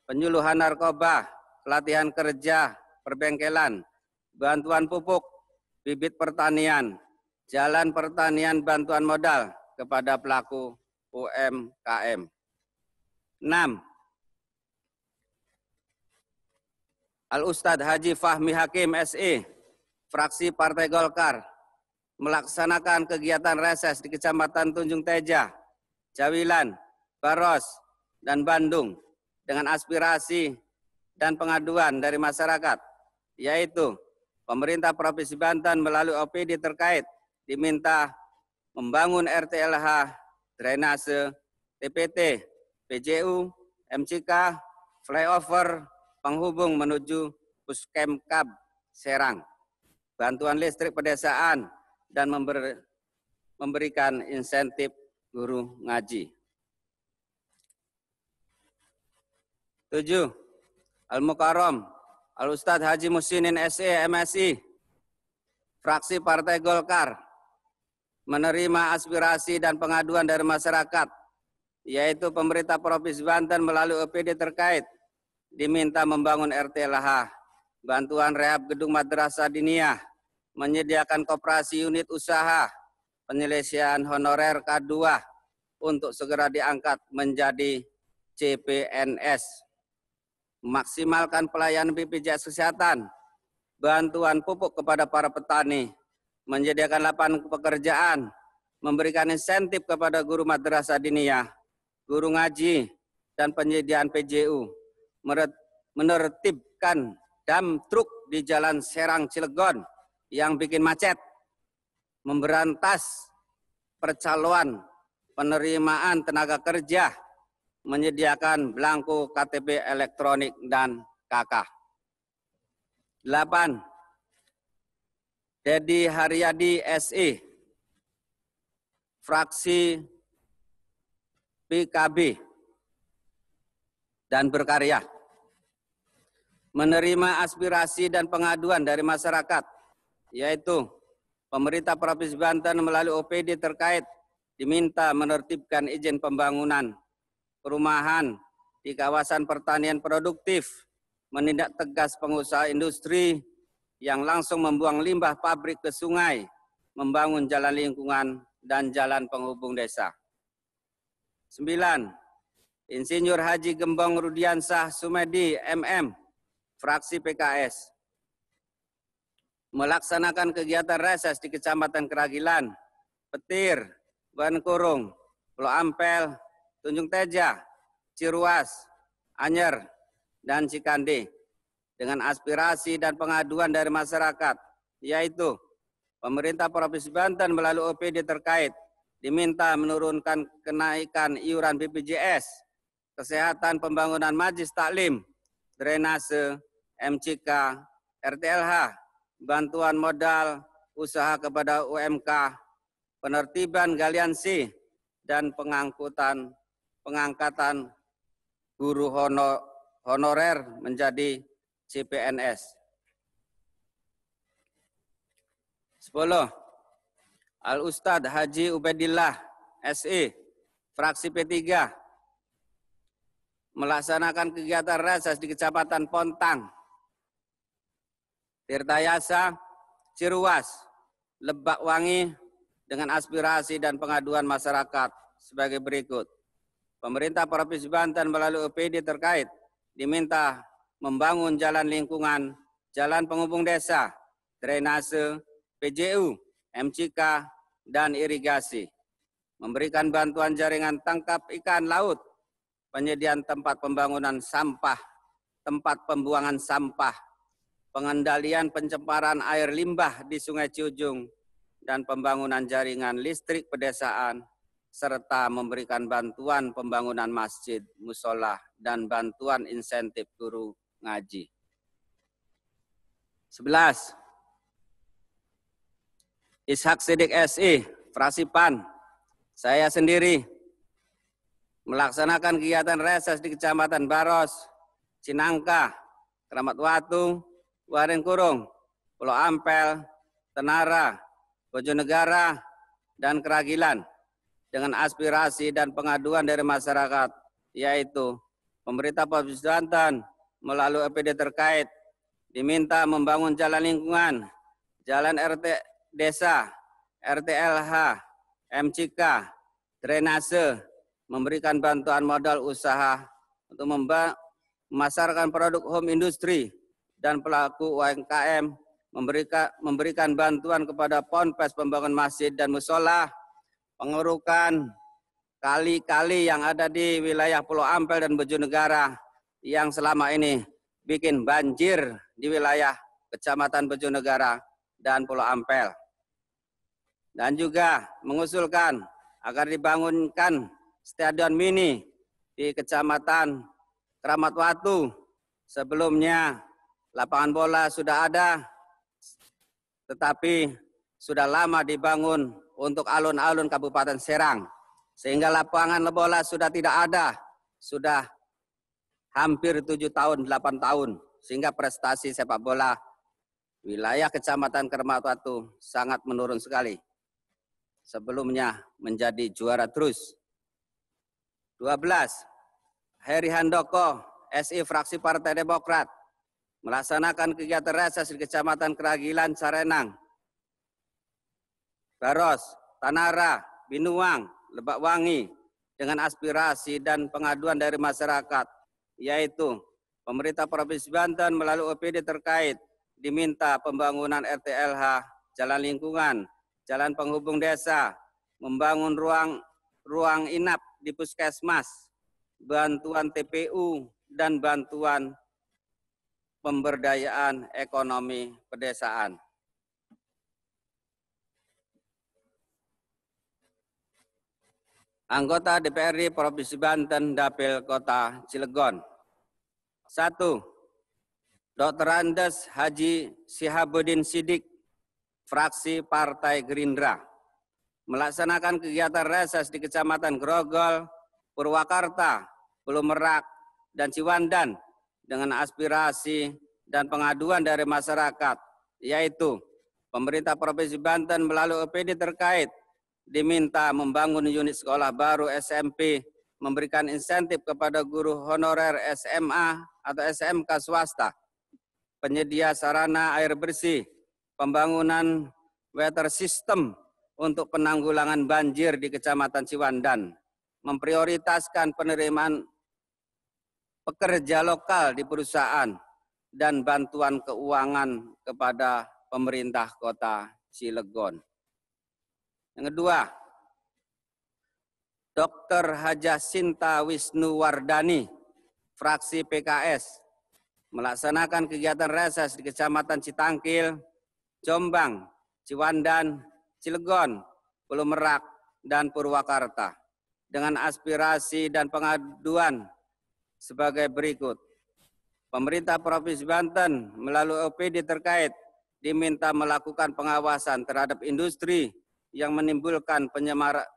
Penyuluhan narkoba, pelatihan kerja, perbengkelan, bantuan pupuk, bibit pertanian, jalan pertanian bantuan modal kepada pelaku UMKM. 6. Al-Ustadz Haji Fahmi Hakim SE, fraksi Partai Golkar, melaksanakan kegiatan reses di Kecamatan Tunjung Teja, Jawilan, Baros, dan Bandung dengan aspirasi dan pengaduan dari masyarakat, yaitu pemerintah Provinsi Banten melalui OPD terkait diminta membangun RTLH, drainase, TPT, PJU, MCK, flyover, penghubung menuju Puskemkab Serang, bantuan listrik pedesaan, dan memberikan insentif guru ngaji. 7. Al-Mukarram Al-Ustadz Haji Musinin SE MSI, fraksi Partai Golkar, menerima aspirasi dan pengaduan dari masyarakat, yaitu pemerintah Provinsi Banten melalui OPD terkait diminta membangun RT-LH, bantuan rehab gedung madrasah diniyah, menyediakan koperasi unit usaha, penyelesaian honorer K2 untuk segera diangkat menjadi CPNS, memaksimalkan pelayanan BPJS Kesehatan, bantuan pupuk kepada para petani, menyediakan lapangan pekerjaan, memberikan insentif kepada guru madrasah diniyah, guru ngaji, dan penyediaan PJU, menertibkan dump truk di Jalan Serang Cilegon yang bikin macet, memberantas percaloan penerimaan tenaga kerja, menyediakan belangko KTP elektronik dan KK. 8. Dedi Haryadi SE, fraksi PKB dan berkarya, menerima aspirasi dan pengaduan dari masyarakat, yaitu pemerintah Provinsi Banten melalui OPD terkait diminta menertibkan izin pembangunan perumahan di kawasan pertanian produktif, menindak tegas pengusaha industri yang langsung membuang limbah pabrik ke sungai, membangun jalan lingkungan dan jalan penghubung desa. 9. Insinyur Haji Gembong Rudiansah Sumedi MM, fraksi PKS, melaksanakan kegiatan reses di Kecamatan Keragilan, Petir, Bankurung, Pulau Ampel, Tunjung Teja, Ciruas, Anyer, dan Cikande, dengan aspirasi dan pengaduan dari masyarakat, yaitu pemerintah Provinsi Banten melalui OPD terkait diminta menurunkan kenaikan iuran BPJS, kesehatan, pembangunan majlis taklim, drainase, MCK, RT-LH, bantuan modal usaha kepada UMK, penertiban galiansi, dan pengangkatan guru honorer menjadi CPNS. 10. Al-Ustadz Haji Ubaidillah SE, fraksi P3, melaksanakan kegiatan reses di Kecamatan Pontang, Tirtayasa, Ciruas, Lebak Wangi, dengan aspirasi dan pengaduan masyarakat sebagai berikut. Pemerintah Provinsi Banten melalui OPD terkait diminta membangun jalan lingkungan, jalan penghubung desa, drainase, PJU, MCK, dan irigasi, memberikan bantuan jaringan tangkap ikan laut, penyediaan tempat pembangunan sampah, tempat pembuangan sampah, pengendalian pencemaran air limbah di Sungai Ciujung, dan pembangunan jaringan listrik pedesaan, serta memberikan bantuan pembangunan masjid, musola, dan bantuan insentif guru ngaji. 11. Ishak Sidik SE, fraksi PAN, saya sendiri melaksanakan kegiatan reses di Kecamatan Baros, Cinangka, Keramat Watu, Waringkurung, Pulau Ampel, Tenara, Bojonegara, dan Keragilan, dengan aspirasi dan pengaduan dari masyarakat, yaitu pemerintah Provinsi Banten melalui OPD terkait diminta membangun jalan lingkungan, jalan RT desa, RT-LH, MCK, drainase, memberikan bantuan modal usaha untuk memasarkan produk home industry, dan pelaku UMKM memberikan bantuan kepada ponpes pembangunan masjid dan musola, pengerukan kali-kali yang ada di wilayah Pulau Ampel dan Bojonegara yang selama ini bikin banjir di wilayah Kecamatan Bojonegara dan Pulau Ampel. Dan juga mengusulkan agar dibangunkan stadion mini di Kecamatan Keramat Watu. Sebelumnya lapangan bola sudah ada, tetapi sudah lama dibangun untuk alun-alun Kabupaten Serang, sehingga lapangan bola sudah tidak ada, sudah hampir 7 tahun, 8 tahun, sehingga prestasi sepak bola wilayah Kecamatan Kermatuatu sangat menurun sekali. Sebelumnya menjadi juara terus. 12. Heri Handoko, SI fraksi Partai Demokrat, melaksanakan kegiatan reses di Kecamatan Keragilan, Sarenang, Baros, Tanara, Binuang, Lebak Wangi, dengan aspirasi dan pengaduan dari masyarakat, yaitu pemerintah Provinsi Banten melalui OPD terkait diminta pembangunan RTLH, jalan lingkungan, jalan penghubung desa, membangun ruang inap di puskesmas, bantuan TPU, dan bantuan pemberdayaan ekonomi pedesaan. Anggota DPRD Provinsi Banten, Dapil Kota Cilegon. 1. Dr. Andes Haji Sihabuddin Sidik, fraksi Partai Gerindra, melaksanakan kegiatan reses di Kecamatan Grogol, Purwakarta, Pulau Merak, dan Ciwandan dengan aspirasi dan pengaduan dari masyarakat, yaitu pemerintah Provinsi Banten melalui OPD terkait diminta membangun unit sekolah baru SMP, memberikan insentif kepada guru honorer SMA atau SMK swasta, penyedia sarana air bersih, pembangunan water system untuk penanggulangan banjir di Kecamatan Ciwandan, memprioritaskan penerimaan pekerja lokal di perusahaan, dan bantuan keuangan kepada pemerintah Kota Cilegon. Yang kedua, Dr. Hajah Sinta Wisnuwardani, fraksi PKS, melaksanakan kegiatan reses di Kecamatan Citangkil, Jombang, Ciwandan, Cilegon, Pulau Merak, dan Purwakarta dengan aspirasi dan pengaduan sebagai berikut. Pemerintah Provinsi Banten melalui OPD terkait diminta melakukan pengawasan terhadap industri yang menimbulkan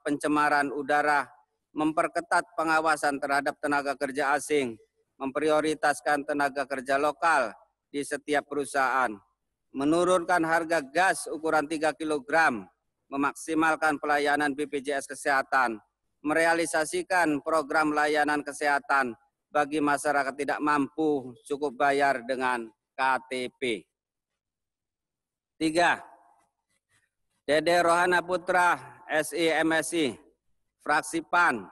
pencemaran udara, memperketat pengawasan terhadap tenaga kerja asing, memprioritaskan tenaga kerja lokal di setiap perusahaan, menurunkan harga gas ukuran 3 kg, memaksimalkan pelayanan BPJS Kesehatan, merealisasikan program layanan kesehatan bagi masyarakat tidak mampu cukup bayar dengan KTP. 3. Dede Rohana Putra, SI MSI, fraksi PAN,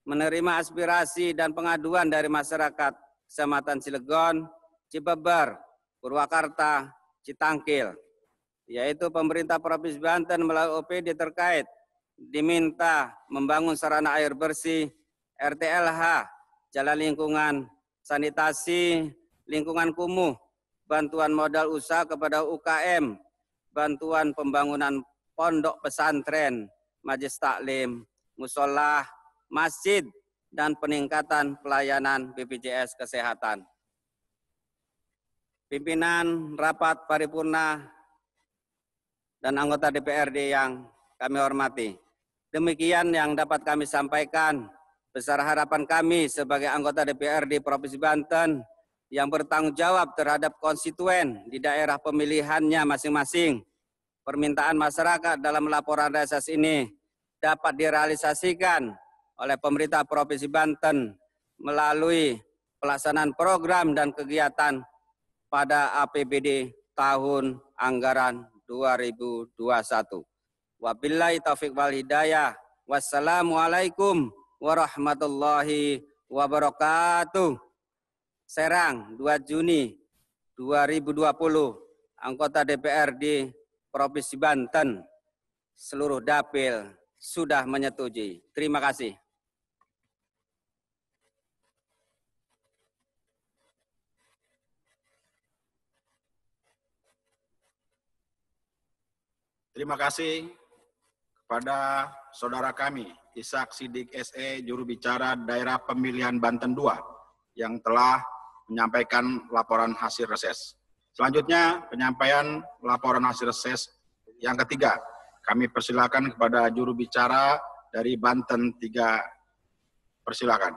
menerima aspirasi dan pengaduan dari masyarakat Kecamatan Cilegon, Cibeber, Purwakarta, Citangkil, yaitu pemerintah Provinsi Banten melalui OPD terkait diminta membangun sarana air bersih, RTLH, jalan lingkungan, sanitasi, lingkungan kumuh, bantuan modal usaha kepada UKM, bantuan pembangunan pondok pesantren, majelis taklim, musola, masjid, dan peningkatan pelayanan BPJS Kesehatan. Pimpinan rapat paripurna dan anggota DPRD yang kami hormati, demikian yang dapat kami sampaikan. Besar harapan kami sebagai anggota DPRD Provinsi Banten yang bertanggung jawab terhadap konstituen di daerah pemilihannya masing-masing. Permintaan masyarakat dalam laporan reses ini dapat direalisasikan oleh pemerintah Provinsi Banten melalui pelaksanaan program dan kegiatan pada APBD tahun anggaran 2021. Wabillahi taufiq wal hidayah. Wassalamualaikum warahmatullahi wabarakatuh. Serang, 2 Juni 2020, anggota DPRD Provinsi Banten, seluruh dapil sudah menyetujui. Terima kasih. Terima kasih kepada saudara kami, Ishak Sidik SE, juru bicara Daerah Pemilihan Banten II, yang telah menyampaikan laporan hasil reses. Selanjutnya, penyampaian laporan hasil reses yang ketiga. Kami persilakan kepada juru bicara dari Banten III. Persilakan.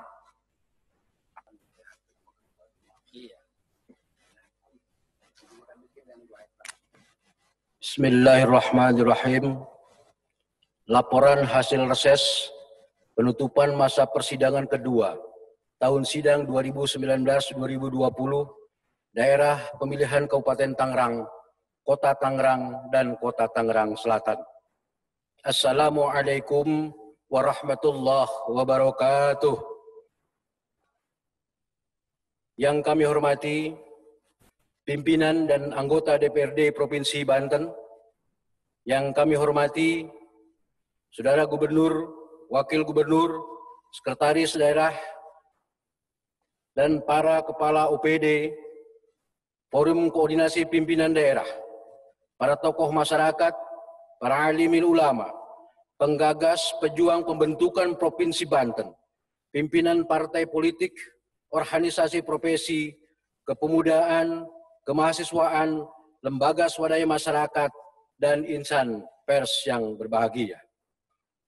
Bismillahirrahmanirrahim. Laporan hasil reses penutupan masa persidangan kedua tahun sidang 2019-2020 daerah pemilihan Kabupaten Tangerang, Kota Tangerang, dan Kota Tangerang Selatan. Assalamualaikum warahmatullahi wabarakatuh. Yang kami hormati pimpinan dan anggota DPRD Provinsi Banten, yang kami hormati Saudara Gubernur, Wakil Gubernur, Sekretaris Daerah, dan para Kepala OPD, Forum Koordinasi Pimpinan Daerah, para tokoh masyarakat, para alimil ulama, penggagas pejuang pembentukan Provinsi Banten, pimpinan partai politik, organisasi profesi, kepemudaan, kemahasiswaan, lembaga swadaya masyarakat, dan insan pers yang berbahagia.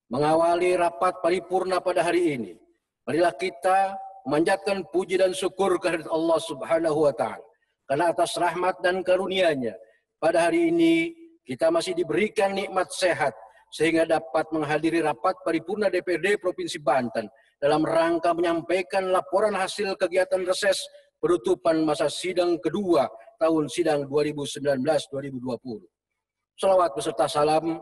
Mengawali rapat paripurna pada hari ini, marilah kita memanjatkan puji dan syukur kehadirat Allah Subhanahu wa Ta'ala, karena atas rahmat dan karunia-Nya pada hari ini kita masih diberikan nikmat sehat sehingga dapat menghadiri rapat paripurna DPRD Provinsi Banten dalam rangka menyampaikan laporan hasil kegiatan reses penutupan masa sidang kedua tahun sidang 2019-2020. Salawat beserta salam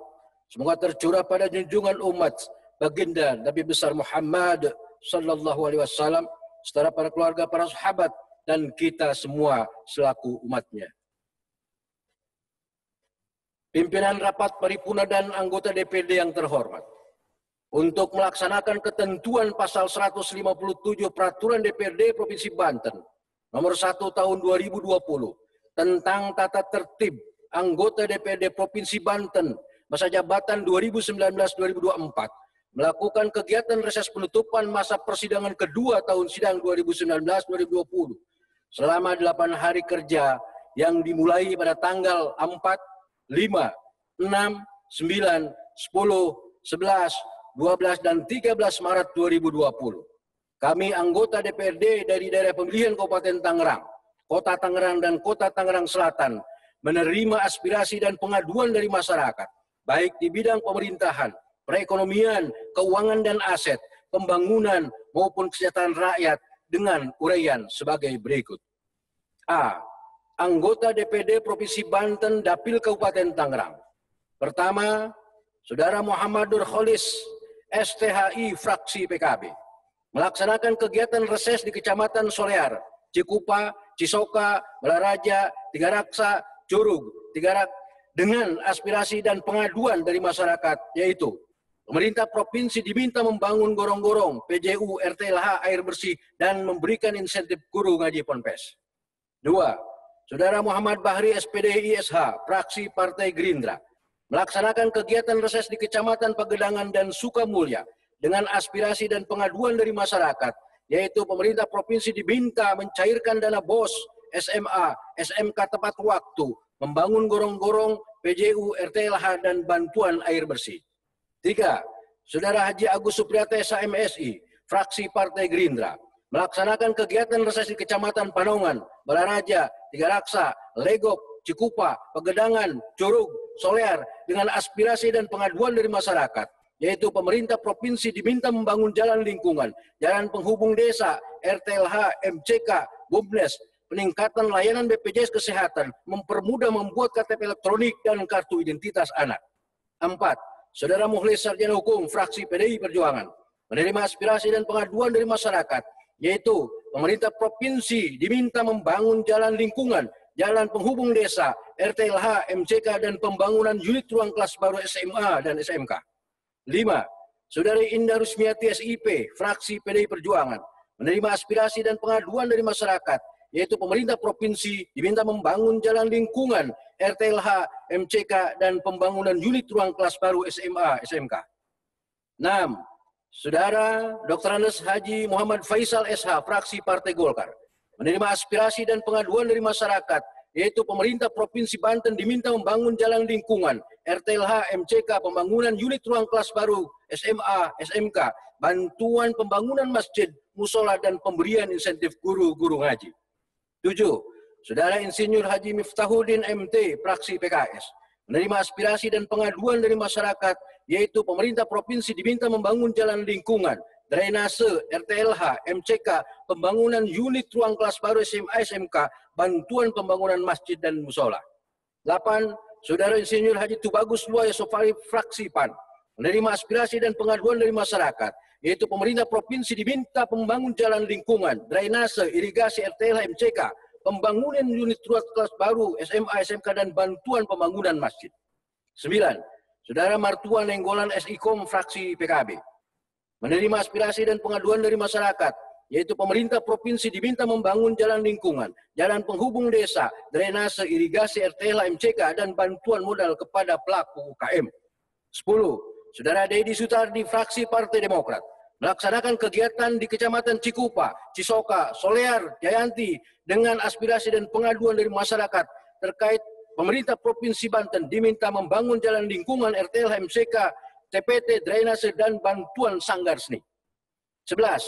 semoga tercurah pada junjungan umat baginda Nabi besar Muhammad sallallahu alaihi wasallam, serta para keluarga, para sahabat, dan kita semua selaku umatnya. Pimpinan rapat paripurna dan anggota DPRD yang terhormat, untuk melaksanakan ketentuan pasal 157 Peraturan DPRD Provinsi Banten nomor 1 tahun 2020 tentang tata tertib anggota DPRD Provinsi Banten masa jabatan 2019-2024 melakukan kegiatan reses penutupan masa persidangan kedua tahun sidang 2019-2020 selama 8 hari kerja yang dimulai pada tanggal 4, 5, 6, 9, 10, 11, 12, dan 13 Maret 2020. Kami anggota DPRD dari daerah pemilihan Kabupaten Tangerang, Kota Tangerang, dan Kota Tangerang Selatan menerima aspirasi dan pengaduan dari masyarakat, baik di bidang pemerintahan, perekonomian, keuangan dan aset, pembangunan maupun kesejahteraan rakyat dengan uraian sebagai berikut. A. Anggota DPRD Provinsi Banten Dapil Kabupaten Tangerang. Pertama, Saudara Muhammad Nur Kholis, STHI Fraksi PKB, melaksanakan kegiatan reses di Kecamatan Solear, Cikupa, Cisoka, Balaraja, Tiga Raksa, Curug, dengan aspirasi dan pengaduan dari masyarakat, yaitu pemerintah provinsi diminta membangun gorong-gorong, PJU, RTLH, air bersih, dan memberikan insentif guru ngaji ponpes. 2. Saudara Muhammad Bahri, SPD ISH, Fraksi Partai Gerindra, melaksanakan kegiatan reses di Kecamatan Pagedangan dan Sukamulya dengan aspirasi dan pengaduan dari masyarakat, yaitu pemerintah provinsi diminta mencairkan dana BOS, SMA, SMK tepat waktu, membangun gorong-gorong, PJU, RTLH, dan bantuan air bersih. 3. Saudara Haji Agus Supriyatna SHMSI, Fraksi Partai Gerindra, melaksanakan kegiatan reses di Kecamatan Panongan, Balaraja, Tiga Raksa, Legok, Cikupa, Pagedangan, Curug, Solear dengan aspirasi dan pengaduan dari masyarakat, yaitu pemerintah provinsi diminta membangun jalan lingkungan, jalan penghubung desa, RTLH, MCK, Bumdes, peningkatan layanan BPJS Kesehatan, mempermudah membuat KTP elektronik dan kartu identitas anak. 4. Saudara Mukhlis Sarjana Hukum, Fraksi PDI Perjuangan, menerima aspirasi dan pengaduan dari masyarakat, yaitu pemerintah provinsi diminta membangun jalan lingkungan, jalan penghubung desa, RTLH, MCK, dan pembangunan unit ruang kelas baru SMA dan SMK. 5. Saudari Indah Rusmiati SIP, Fraksi PDI Perjuangan, menerima aspirasi dan pengaduan dari masyarakat, yaitu pemerintah provinsi diminta membangun jalan lingkungan, RTLH, MCK, dan pembangunan unit ruang kelas baru SMA, SMK. 6. Saudara Dr. Andes Haji Muhammad Faisal SH, Fraksi Partai Golkar, menerima aspirasi dan pengaduan dari masyarakat, yaitu pemerintah Provinsi Banten diminta membangun jalan lingkungan, RTLH, MCK, pembangunan unit ruang kelas baru, SMA, SMK, bantuan pembangunan masjid, musola, dan pemberian insentif guru-guru ngaji. 7. Saudara Insinyur Haji Miftahuddin MT, fraksi PKS, menerima aspirasi dan pengaduan dari masyarakat, yaitu pemerintah provinsi diminta membangun jalan lingkungan, drainase, RTLH, MCK, pembangunan unit ruang kelas baru SMA SMK, bantuan pembangunan masjid dan musola. 8. Saudara Insinyur Haji Tubagus Luaya Sofari, fraksi PAN, menerima aspirasi dan pengaduan dari masyarakat, yaitu pemerintah provinsi diminta membangun jalan lingkungan, drainase, irigasi, RTLH, MCK, pembangunan unit ruang kelas baru SMA SMK dan bantuan pembangunan masjid. 9. Saudara Martua Nenggolan SIKOM, fraksi PKB, menerima aspirasi dan pengaduan dari masyarakat, yaitu pemerintah provinsi diminta membangun jalan lingkungan, jalan penghubung desa, drainase, irigasi, RTLH, MCK, dan bantuan modal kepada pelaku UKM. 10. Saudara Dedi Sutardi, fraksi Partai Demokrat, melaksanakan kegiatan di Kecamatan Cikupa, Cisoka, Solear, Jayanti dengan aspirasi dan pengaduan dari masyarakat terkait pemerintah Provinsi Banten diminta membangun jalan lingkungan, RTLH, MCK, TPT, drainase, dan bantuan sanggar seni. 11.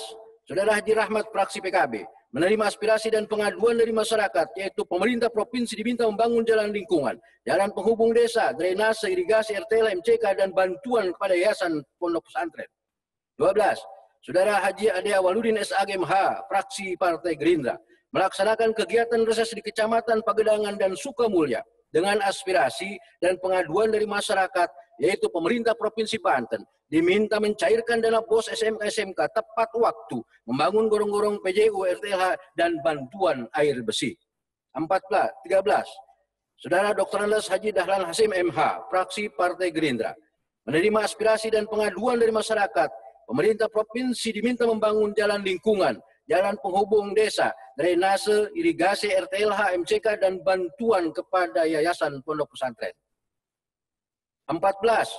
Saudara Haji Rahmat, fraksi PKB, menerima aspirasi dan pengaduan dari masyarakat, yaitu pemerintah provinsi diminta membangun jalan lingkungan, jalan penghubung desa, drainase, irigasi, RTLH, MCK, dan bantuan kepada yayasan pondok pesantren. 12. Saudara Haji Ade Awaludin SAG MH, fraksi Partai Gerindra, melaksanakan kegiatan reses di Kecamatan Pagedangan dan Sukamulya dengan aspirasi dan pengaduan dari masyarakat, yaitu pemerintah Provinsi Banten diminta mencairkan dana BOS SMK tepat waktu, membangun gorong-gorong PJU, RTLH, dan bantuan air bersih. 13. Saudara Dr. Andes Haji Dahlan Hasim MH, fraksi Partai Gerindra, menerima aspirasi dan pengaduan dari masyarakat, pemerintah provinsi diminta membangun jalan lingkungan, jalan penghubung desa, drainase, irigasi, RTLH, MCK, dan bantuan kepada yayasan pondok pesantren. 14.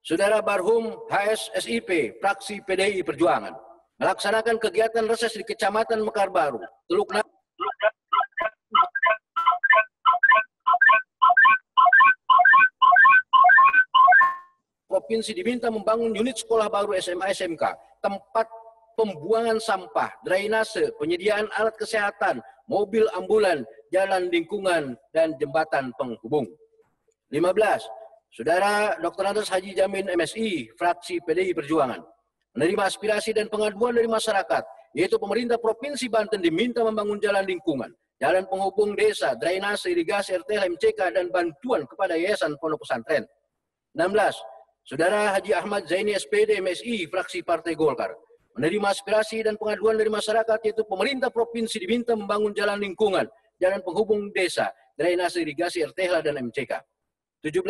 Saudara Barhum HS SIP, fraksi PDI Perjuangan, melaksanakan kegiatan reses di Kecamatan Mekar Baru, Teluk Nari, provinsi diminta membangun unit sekolah baru SMA SMK, tempat pembuangan sampah, drainase, penyediaan alat kesehatan, mobil ambulan, jalan lingkungan, dan jembatan penghubung. 15. Saudara Dr. Andes Haji Jamin MSI, fraksi PDI Perjuangan, menerima aspirasi dan pengaduan dari masyarakat, yaitu pemerintah Provinsi Banten diminta membangun jalan lingkungan, jalan penghubung desa, drainase, irigasi, RTLH, MCK, dan bantuan kepada yayasan pondok pesantren. 16. Saudara Haji Ahmad Zaini SPD MSI, fraksi Partai Golkar, menerima aspirasi dan pengaduan dari masyarakat, yaitu pemerintah provinsi diminta membangun jalan lingkungan, jalan penghubung desa, drainase, irigasi, RTLH, dan MCK. 17.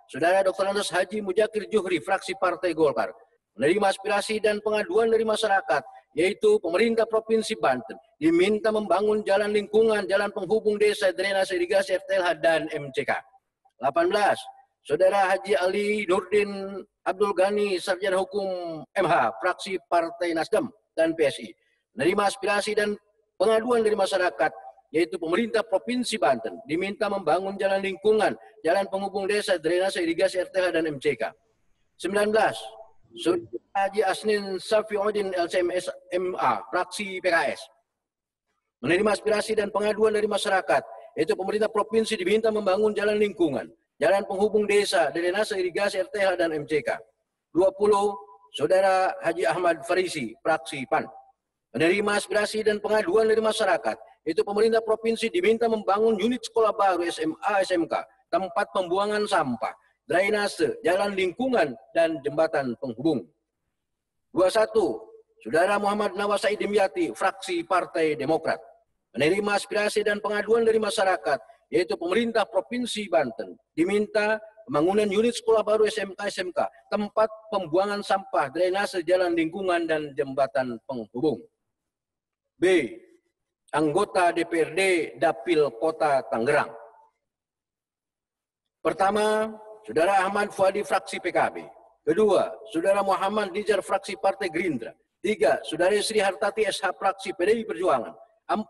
Saudara Dr. Andes Haji Mujakir Juhri, fraksi Partai Golkar, menerima aspirasi dan pengaduan dari masyarakat, yaitu pemerintah Provinsi Banten diminta membangun jalan lingkungan, jalan penghubung desa, drainase, irigasi, RTLH, dan MCK. 18. Saudara Haji Ali Nurdin Abdul Ghani, Sarjana Hukum MH, fraksi Partai Nasdem dan PSI, menerima aspirasi dan pengaduan dari masyarakat, yaitu pemerintah Provinsi Banten diminta membangun jalan lingkungan, jalan penghubung desa, drainase, irigasi, RTLH, dan MCK. 19. Saudara Haji Asnin Safiuddin LCMS MA, fraksi PKS, menerima aspirasi dan pengaduan dari masyarakat, yaitu pemerintah provinsi diminta membangun jalan lingkungan, jalan penghubung desa, drainase, irigasi, RTLH, dan MCK. 20. Saudara Haji Ahmad Farisi, fraksi PAN, menerima aspirasi dan pengaduan dari masyarakat, yaitu pemerintah provinsi diminta membangun unit sekolah baru SMA SMK, tempat pembuangan sampah, drainase, jalan lingkungan, dan jembatan penghubung. 21. Saudara Muhammad Nawasaid Dimyati, fraksi Partai Demokrat, menerima aspirasi dan pengaduan dari masyarakat, yaitu pemerintah Provinsi Banten diminta pembangunan unit sekolah baru SMK SMK, tempat pembuangan sampah, drainase, jalan lingkungan, dan jembatan penghubung. B. Anggota DPRD Dapil Kota Tangerang. Pertama, Saudara Ahmad Fuadi, fraksi PKB. Kedua, Saudara Muhammad Nijar, fraksi Partai Gerindra. 3. Saudara Sri Hartati SH, fraksi PDI Perjuangan. 4.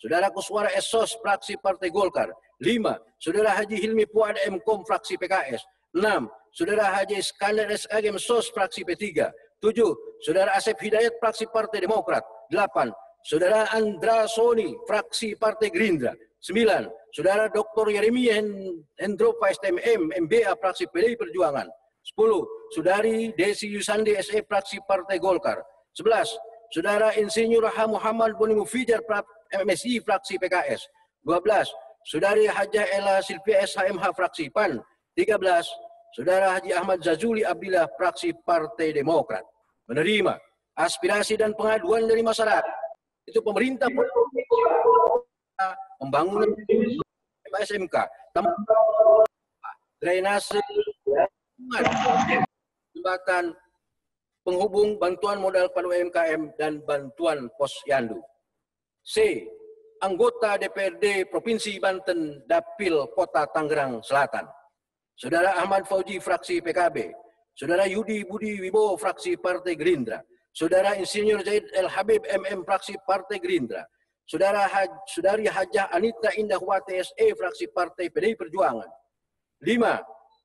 Saudara Kuswara Esos, fraksi Partai Golkar. 5. Saudara Haji Hilmi Puad MKOM, fraksi PKS. 6. Saudara Haji Iskandar SAG MSOS, fraksi P3. 7. Saudara Asep Hidayat, fraksi Partai Demokrat. 8. Saudara Andra Soni, fraksi Partai Gerindra. 9. Saudara Dr. Yeremia Hendropa STMM, MBA, fraksi PDI Perjuangan. 10. Saudari Desi Yusandi, SE, fraksi Partai Golkar. 11. Saudara Insinyur Muhammad Boni Mufijar, MSI, fraksi PKS. 12. Saudari Hajah Ella Silvia, SHMH, fraksi PAN. 13. Saudara Haji Ahmad Zazuli Abdillah, fraksi Partai Demokrat. Menerima aspirasi dan pengaduan dari masyarakat. Itu pemerintah pembangunan SMK, drainase, jembatan penghubung, bantuan modal pada UMKM, dan bantuan posyandu. C. Anggota DPRD Provinsi Banten Dapil Kota Tangerang Selatan. Saudara Ahmad Fauji, fraksi PKB. Saudara Yudi Budi Wibowo, fraksi Partai Gerindra. Saudara Insinyur Zaid El Habib, MM, fraksi Partai Gerindra. Saudari Hajah Anita Indahwati, SE, fraksi Partai PDI Perjuangan. 5.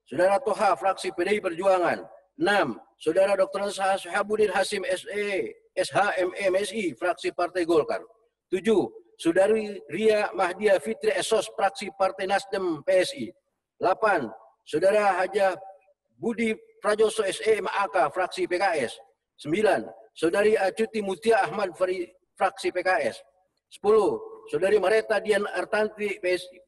Saudara Toha, fraksi PDI Perjuangan. 6. Saudara Dr. Sahabuddin Hasim, SE, SHME, MSI, fraksi Partai Golkar. 7. Saudari Ria Mahdia Fitri Esos, fraksi Partai Nasdem, PSI. 8. Saudara Hajah Budi Prajoso, SE, MAK, fraksi PKS. 9. Saudari Acuti Mutia Ahmad, fraksi PKS. 10. Saudari Mareta Dian Artanti, PSI,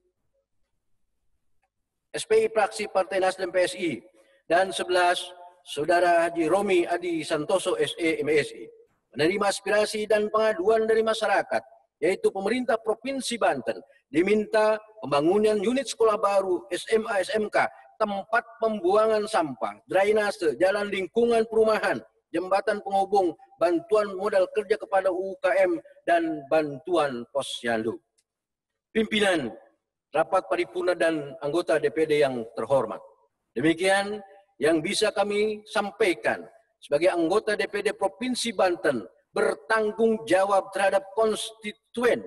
SPI, fraksi Partai Nasdem, PSI. Dan 11. Saudara Haji Romi Adi Santoso, SE, MSI. Menerima aspirasi dan pengaduan dari masyarakat, yaitu pemerintah Provinsi Banten, diminta pembangunan unit sekolah baru, SMA, SMK, tempat pembuangan sampah, drainase, jalan lingkungan perumahan, jembatan penghubung, bantuan modal kerja kepada UKM, dan bantuan posyandu. Pimpinan rapat paripurna dan anggota DPD yang terhormat. Demikian yang bisa kami sampaikan sebagai anggota DPD Provinsi Banten bertanggung jawab terhadap konstituen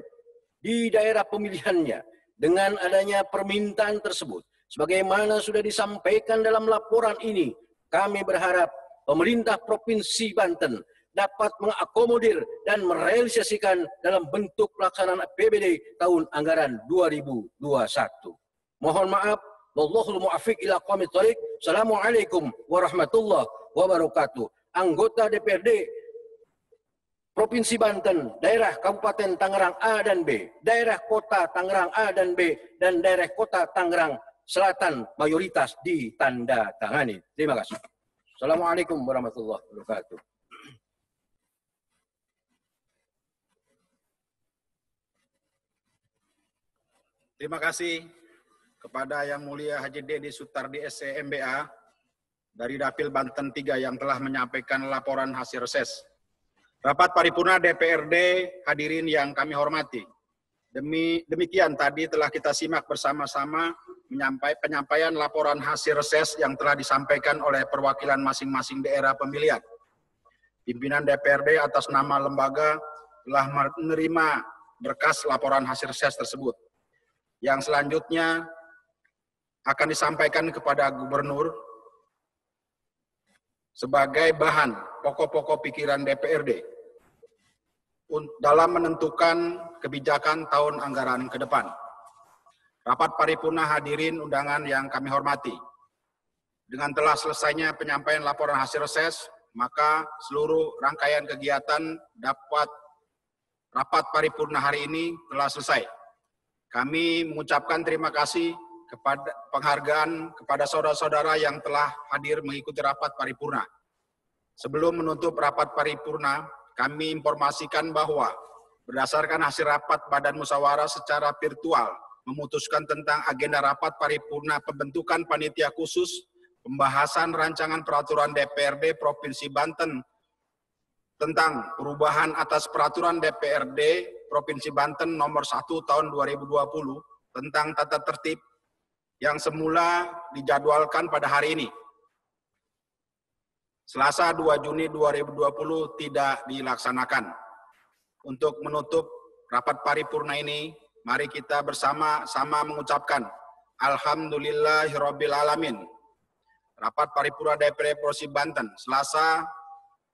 di daerah pemilihannya. Dengan adanya permintaan tersebut, sebagaimana sudah disampaikan dalam laporan ini, kami berharap pemerintah Provinsi Banten dapat mengakomodir dan merealisasikan dalam bentuk pelaksanaan APBD tahun anggaran 2021. Mohon maaf, wallahul muwaffiq ila aqwamit thoriq. Assalamualaikum warahmatullahi wabarakatuh. Anggota DPRD Provinsi Banten, daerah Kabupaten Tangerang A dan B, daerah Kota Tangerang A dan B, dan daerah Kota Tangerang Selatan mayoritas ditandatangani. Terima kasih. Assalamualaikum warahmatullahi wabarakatuh. Terima kasih kepada Yang Mulia Haji Dedi Sutardi, SE, MBA, dari Dapil Banten 3 yang telah menyampaikan laporan hasil reses. Rapat paripurna DPRD, hadirin yang kami hormati. Demikian tadi telah kita simak bersama-sama penyampaian laporan hasil reses yang telah disampaikan oleh perwakilan masing-masing daerah pemilihan. Pimpinan DPRD atas nama lembaga telah menerima berkas laporan hasil reses tersebut. Yang selanjutnya akan disampaikan kepada Gubernur sebagai bahan pokok-pokok pikiran DPRD dalam menentukan kebijakan tahun anggaran ke depan. Rapat paripurna hadirin undangan yang kami hormati. Dengan telah selesainya penyampaian laporan hasil reses, maka seluruh rangkaian kegiatan rapat paripurna hari ini telah selesai. Kami mengucapkan terima kasih kepada penghargaan kepada saudara-saudara yang telah hadir mengikuti rapat paripurna. Sebelum menutup rapat paripurna, kami informasikan bahwa berdasarkan hasil rapat Badan Musyawarah secara virtual memutuskan tentang agenda rapat paripurna pembentukan panitia khusus pembahasan rancangan peraturan DPRD Provinsi Banten tentang perubahan atas peraturan DPRD Provinsi Banten nomor 1 tahun 2020 tentang tata tertib yang semula dijadwalkan pada hari ini, Selasa 2 Juni 2020, tidak dilaksanakan. Untuk menutup rapat paripurna ini, mari kita bersama-sama mengucapkan Alhamdulillahirabbil alamin. Rapat paripurna DPRD Provinsi Banten, Selasa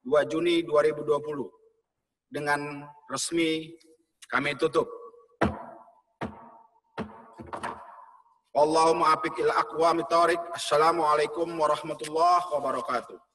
2 Juni 2020 dengan resmi kami tutup. Allahumma afiq ila aqwamit thoriq. Assalamualaikum warahmatullahi wabarakatuh.